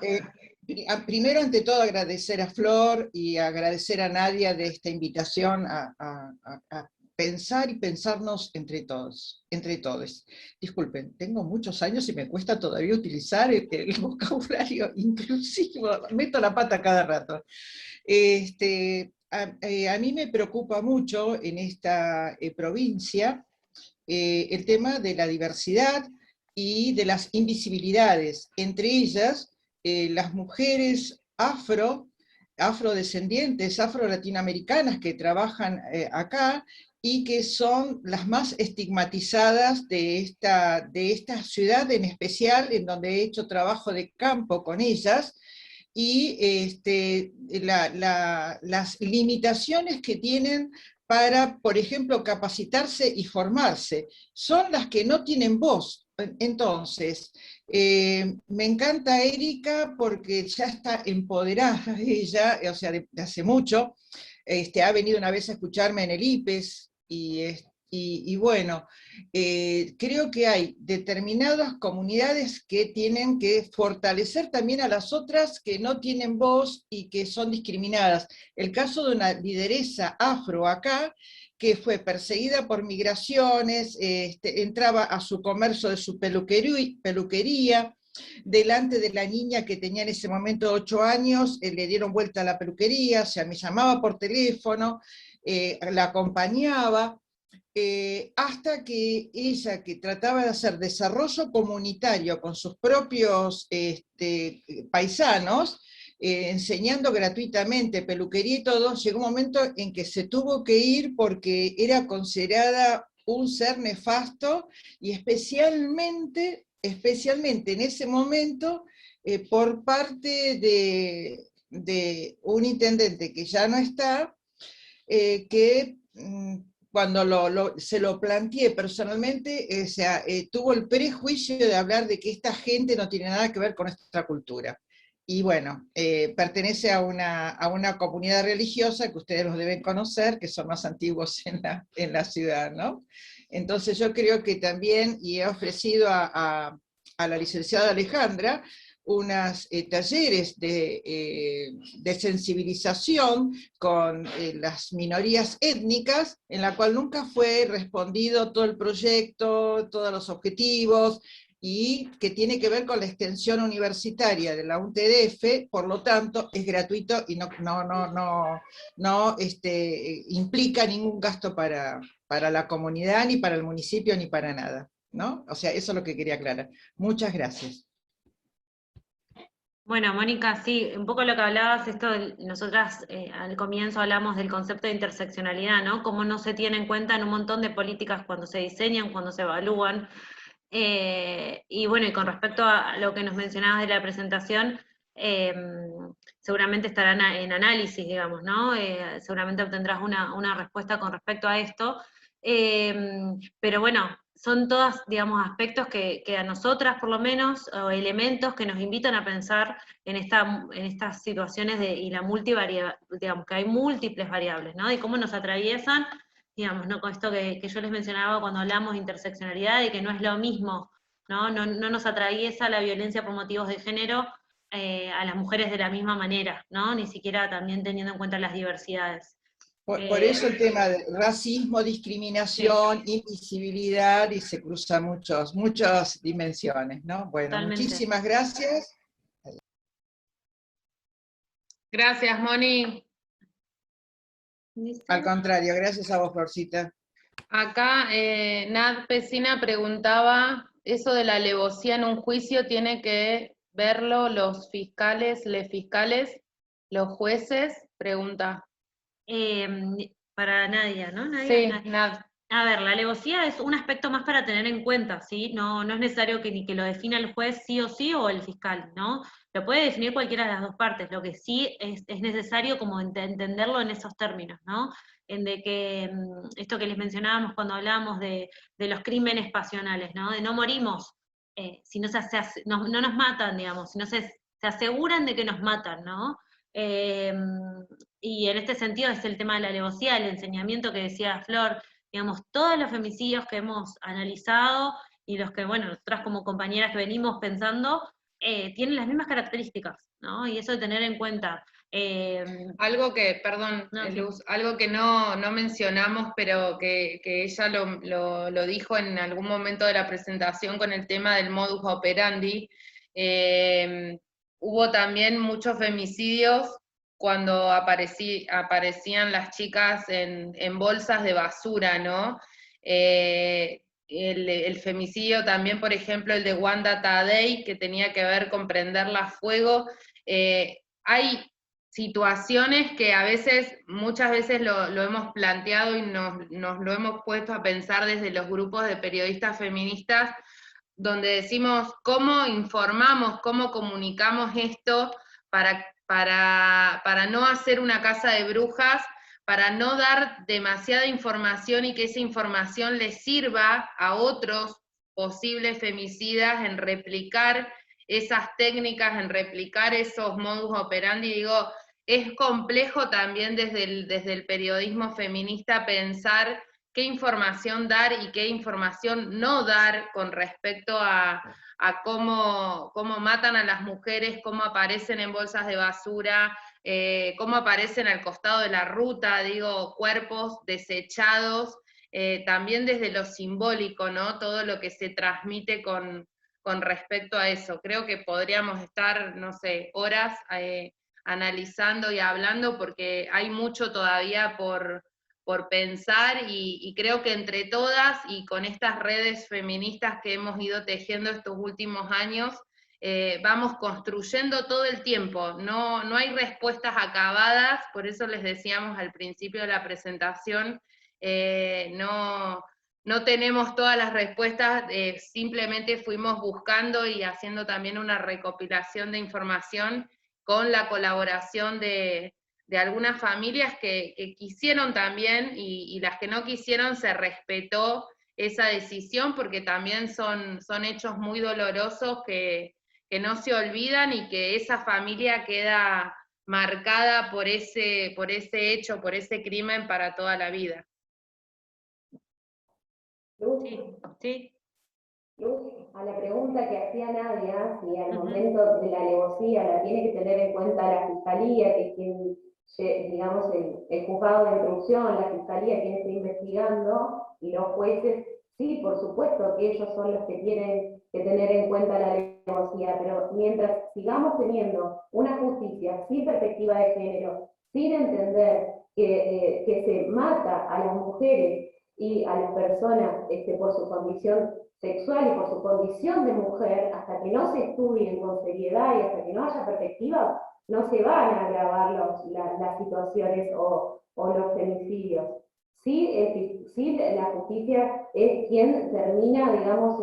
primero, ante todo, agradecer a Flor y agradecer a Nadia de esta invitación a pensar y pensarnos entre todos. Disculpen, tengo muchos años y me cuesta todavía utilizar el vocabulario inclusivo, meto la pata cada rato. A mí me preocupa mucho en esta provincia el tema de la diversidad y de las invisibilidades, entre ellas las mujeres afrodescendientes, afro-latinoamericanas que trabajan acá y que son las más estigmatizadas de esta ciudad en especial, en donde he hecho trabajo de campo con ellas, y las limitaciones que tienen para, por ejemplo, capacitarse y formarse, son las que no tienen voz. Entonces, me encanta Erika porque ya está empoderada ella, o sea, de hace mucho, ha venido una vez a escucharme en el IPES, y bueno, creo que hay determinadas comunidades que tienen que fortalecer también a las otras que no tienen voz y que son discriminadas. El caso de una lideresa afro acá, que fue perseguida por migraciones, entraba a su comercio de su peluquería, delante de la niña que tenía en ese momento 8 años, le dieron vuelta a la peluquería, o sea, me llamaba por teléfono, la acompañaba, hasta que ella, que trataba de hacer desarrollo comunitario con sus propios paisanos, enseñando gratuitamente peluquería y todo, llegó un momento en que se tuvo que ir porque era considerada un ser nefasto, y especialmente en ese momento por parte de un intendente que ya no está, que cuando se lo planteé personalmente, o sea, tuvo el prejuicio de hablar de que esta gente no tiene nada que ver con nuestra cultura. Y bueno, pertenece a una comunidad religiosa que ustedes los deben conocer, que son más antiguos en la ciudad, ¿no? Entonces yo creo que también, y he ofrecido a la licenciada Alejandra, unos talleres de sensibilización con las minorías étnicas, en la cual nunca fue respondido todo el proyecto, todos los objetivos, y que tiene que ver con la extensión universitaria de la UNTDF, por lo tanto es gratuito y no implica ningún gasto para la comunidad, ni para el municipio, ni para nada, ¿no? O sea, eso es lo que quería aclarar. Muchas gracias. Bueno, Mónica, sí, un poco lo que hablabas, nosotras al comienzo hablamos del concepto de interseccionalidad, ¿no? Cómo no se tiene en cuenta en un montón de políticas cuando se diseñan, cuando se evalúan. Y bueno, y con respecto a lo que nos mencionabas de la presentación, seguramente estarán en análisis, digamos, ¿no? Seguramente obtendrás una respuesta con respecto a esto. Pero bueno, son todas, digamos, aspectos que a nosotras, por lo menos, o elementos que nos invitan a pensar en estas situaciones y la multivariedad, digamos, que hay múltiples variables, ¿no? Y cómo nos atraviesan, digamos, ¿no? Con esto que yo les mencionaba cuando hablamos de interseccionalidad, y que no es lo mismo, ¿no? No nos atraviesa la violencia por motivos de género a las mujeres de la misma manera, ¿no? Ni siquiera también teniendo en cuenta las diversidades. Por eso el tema de racismo, discriminación, sí, invisibilidad, y se cruzan muchas dimensiones, ¿no? Bueno, totalmente. Muchísimas gracias. Gracias, Moni. Al contrario, gracias a vos, Florcita. Acá Nad Pesina preguntaba, ¿eso de la alevosía en un juicio tiene que verlo los fiscales, les fiscales, los jueces? Pregunta. Para Nadia, ¿no? Nadia, sí, Nad. A ver, la alevosía es un aspecto más para tener en cuenta, ¿sí? No es necesario que ni que lo defina el juez sí o el fiscal, ¿no? Lo puede definir cualquiera de las dos partes, lo que sí es necesario como entenderlo en esos términos, ¿no? En de que esto que les mencionábamos cuando hablábamos de los crímenes pasionales, ¿no? De no morimos si no no nos matan, digamos, si no se aseguran de que nos matan, ¿no? Y en este sentido es el tema de la alevosía, el enseñamiento que decía Flor, digamos, todos los femicidios que hemos analizado y los que, bueno, nosotras como compañeras que venimos pensando, tienen las mismas características, ¿no? Y eso de tener en cuenta. Algo que, perdón, no, Luz, sí, algo que no mencionamos, pero que ella lo dijo en algún momento de la presentación con el tema del modus operandi. Hubo también muchos femicidios cuando aparecían las chicas en bolsas de basura, ¿no? El femicidio también, por ejemplo, el de Wanda Tadei, que tenía que ver con prenderla a fuego. Hay situaciones que muchas veces lo hemos planteado y nos lo hemos puesto a pensar desde los grupos de periodistas feministas, donde decimos cómo informamos, cómo comunicamos esto para no hacer una casa de brujas, para no dar demasiada información y que esa información les sirva a otros posibles femicidas en replicar esas técnicas, en replicar esos modus operandi. Digo, es complejo también desde el periodismo feminista pensar qué información dar y qué información no dar con respecto a cómo matan a las mujeres, cómo aparecen en bolsas de basura, cómo aparecen al costado de la ruta, digo, cuerpos desechados, también desde lo simbólico, ¿no? Todo lo que se transmite con respecto a eso. Creo que podríamos estar, no sé, horas analizando y hablando, porque hay mucho todavía por pensar, y creo que entre todas y con estas redes feministas que hemos ido tejiendo estos últimos años, vamos construyendo todo el tiempo, no hay respuestas acabadas, por eso les decíamos al principio de la presentación, no tenemos todas las respuestas, simplemente fuimos buscando y haciendo también una recopilación de información con la colaboración de algunas familias que quisieron también, y las que no quisieron se respetó esa decisión, porque también son hechos muy dolorosos que no se olvidan, y que esa familia queda marcada por ese hecho, por ese crimen para toda la vida. Luz, Sí. Luz, a la pregunta que hacía Nadia, si al momento de la alevosía la tiene que tener en cuenta la Fiscalía, que es quien, digamos, el juzgado de instrucción, la Fiscalía quien está investigando, y los jueces, sí, por supuesto que ellos son los que tienen que tener en cuenta la alevosía, pero mientras sigamos teniendo una justicia sin perspectiva de género, sin entender que se mata a las mujeres y a las personas por su condición sexual y por su condición de mujer, hasta que no se estudien con seriedad y hasta que no haya perspectiva, no se van a agravar las situaciones o los femicidios. Sí, la justicia es quien termina, digamos,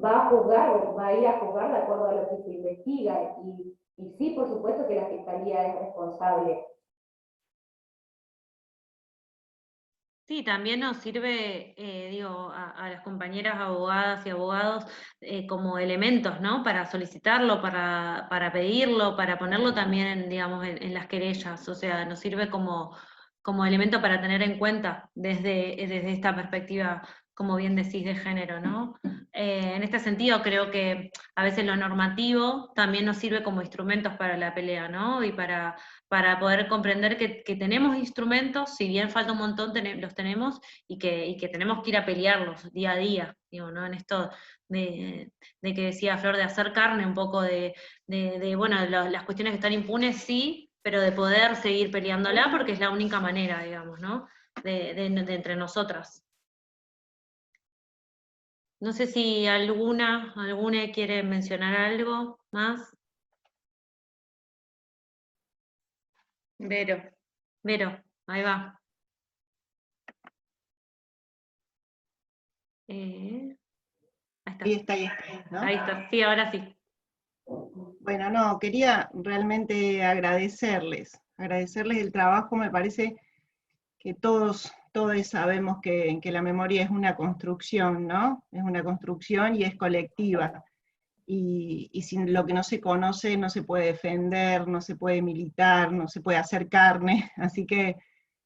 va a juzgar o va a ir a juzgar de acuerdo a lo que se investiga, y sí, por supuesto que la Fiscalía es responsable. Sí, también nos sirve, digo, a las compañeras abogadas y abogados como elementos, ¿no? Para solicitarlo, para pedirlo, para ponerlo también, digamos, en las querellas. O sea, nos sirve como elemento para tener en cuenta desde esta perspectiva, como bien decís, de género, ¿no? En este sentido, creo que a veces lo normativo también nos sirve como instrumentos para la pelea, ¿no? Y para poder comprender que tenemos instrumentos, si bien falta un montón, los tenemos, y que tenemos que ir a pelearlos día a día, digo, ¿no? En esto de que decía Flor, de hacer carne un poco bueno, las cuestiones que están impunes, sí, pero de poder seguir peleándola, porque es la única manera, digamos, ¿no? De entre nosotras. No sé si alguna quiere mencionar algo más. Vero, ahí va. Ahí está. Ahí está, ¿no? Ahí está, sí, ahora sí. Bueno, no, quería realmente agradecerles el trabajo. Me parece que todos sabemos que la memoria es una construcción, ¿no? Es una construcción y es colectiva. Y sin lo que no se conoce no se puede defender, no se puede militar, no se puede hacer carne. Así que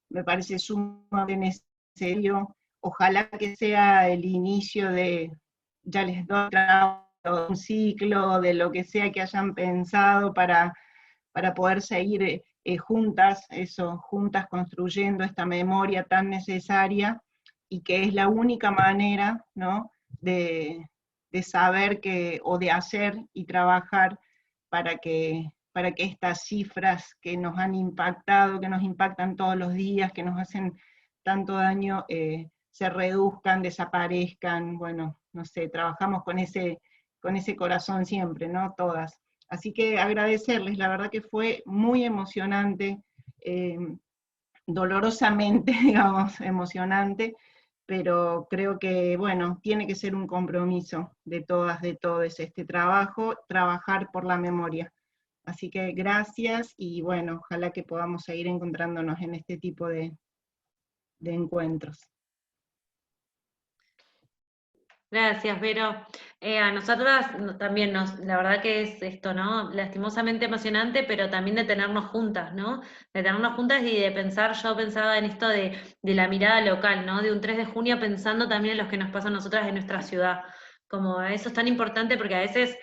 me parece sumamente necesario. Ojalá que sea el inicio de, ya les doy un ciclo, de lo que sea que hayan pensado para poder seguir juntas construyendo esta memoria tan necesaria, y que es la única manera, ¿no?, de saber o de hacer y trabajar para que estas cifras que nos han impactado, que nos impactan todos los días, que nos hacen tanto daño, se reduzcan, desaparezcan. Bueno, no sé, trabajamos con ese corazón siempre, ¿no? Todas. Así que agradecerles, la verdad que fue muy emocionante, dolorosamente, digamos, emocionante, pero creo que, bueno, tiene que ser un compromiso de todas, de todos este trabajo, trabajar por la memoria. Así que gracias, y bueno, ojalá que podamos seguir encontrándonos en este tipo de encuentros. Gracias, Vero. A nosotras también la verdad que es esto, ¿no? Lastimosamente emocionante, pero también de tenernos juntas, ¿no? De tenernos juntas y de pensar, yo pensaba en esto de la mirada local, ¿no? De un 3 de junio pensando también en los que nos pasa a nosotras en nuestra ciudad. Como eso es tan importante porque a veces,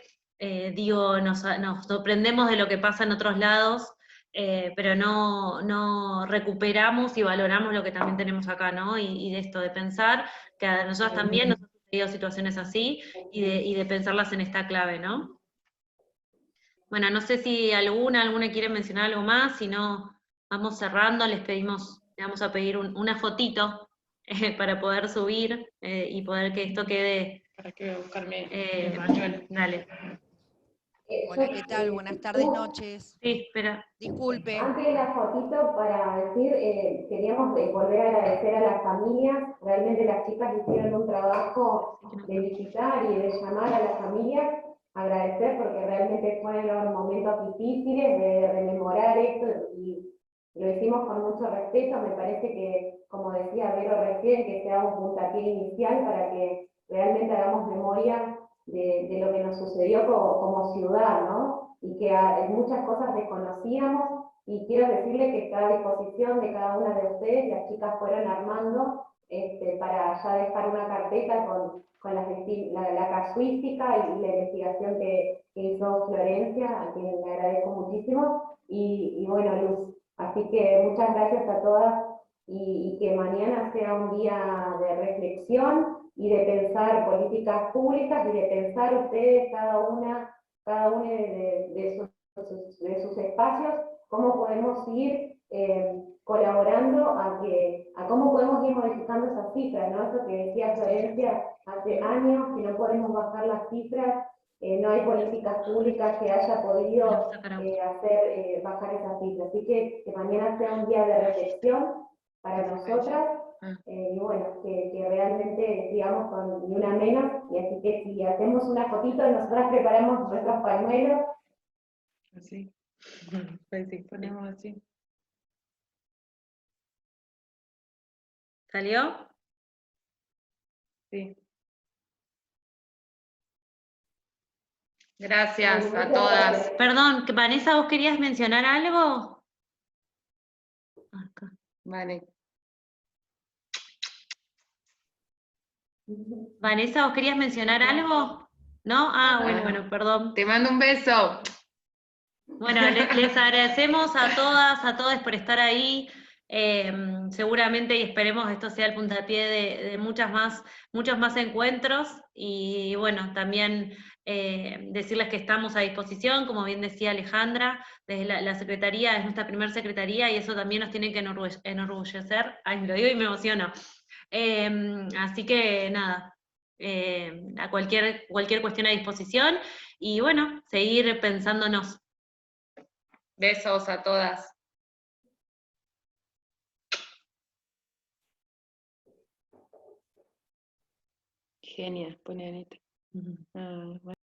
digo, nos sorprendemos de lo que pasa en otros lados, pero no recuperamos y valoramos lo que también tenemos acá, ¿no? Y de esto, de pensar que a nosotras también nos han sucedido situaciones así, y de pensarlas en esta clave, ¿no? Bueno, no sé si alguna quiere mencionar algo más, si no, vamos cerrando, le vamos a pedir una fotito para poder subir y poder que esto quede. Para que voy a buscarme el pañuelo. Dale. Hola, ¿qué tal? Buenas tardes, noches. Sí, espera. Disculpe. Antes de la fotito, para decir, queríamos volver a agradecer a las familias. Realmente las chicas hicieron un trabajo de visitar y de llamar a las familias agradecer porque realmente fueron momentos difíciles de rememorar esto y lo hicimos con mucho respeto. Me parece que, como decía Vero recién, que sea un puntapié inicial para que realmente hagamos memoria de lo que nos sucedió como ciudad, ¿no? Y que muchas cosas desconocíamos, y quiero decirles que está a disposición de cada una de ustedes. Las chicas fueron armando para ya dejar una carpeta con la casuística y la investigación que hizo Florencia, a quien le agradezco muchísimo, y bueno, Luz. Así que muchas gracias a todas, y que mañana sea un día de reflexión y de pensar políticas públicas y de pensar ustedes, cada una de sus espacios, cómo podemos ir colaborando a cómo podemos ir modificando esas cifras, ¿no? Eso que decía Florencia hace años, que no podemos bajar las cifras, no hay políticas públicas que haya podido hacer bajar esas cifras. Así que mañana sea un día de reflexión para nosotras, y bueno, que realmente sigamos con ni una menos, y así que si hacemos una fotito, nosotras preparamos nuestros pañuelos. Así, pues sí, ponemos así. ¿Salió? Sí. Gracias a todas. Perdón, Vanessa, ¿vos querías mencionar algo? Acá. Vale. Vanessa, ¿vos querías mencionar algo? ¿No? Ah, bueno, perdón. Te mando un beso. Bueno, les agradecemos a todas, a todos por estar ahí. Seguramente, y esperemos esto sea el puntapié de muchos más encuentros, y bueno, también decirles que estamos a disposición, como bien decía Alejandra, desde la Secretaría, es nuestra primera Secretaría, y eso también nos tiene que enorgullecer. Ay, lo digo y me emociono. Así que nada, a cualquier cuestión a disposición, y bueno, seguir pensándonos. Besos a todas. Genial, pone Anita.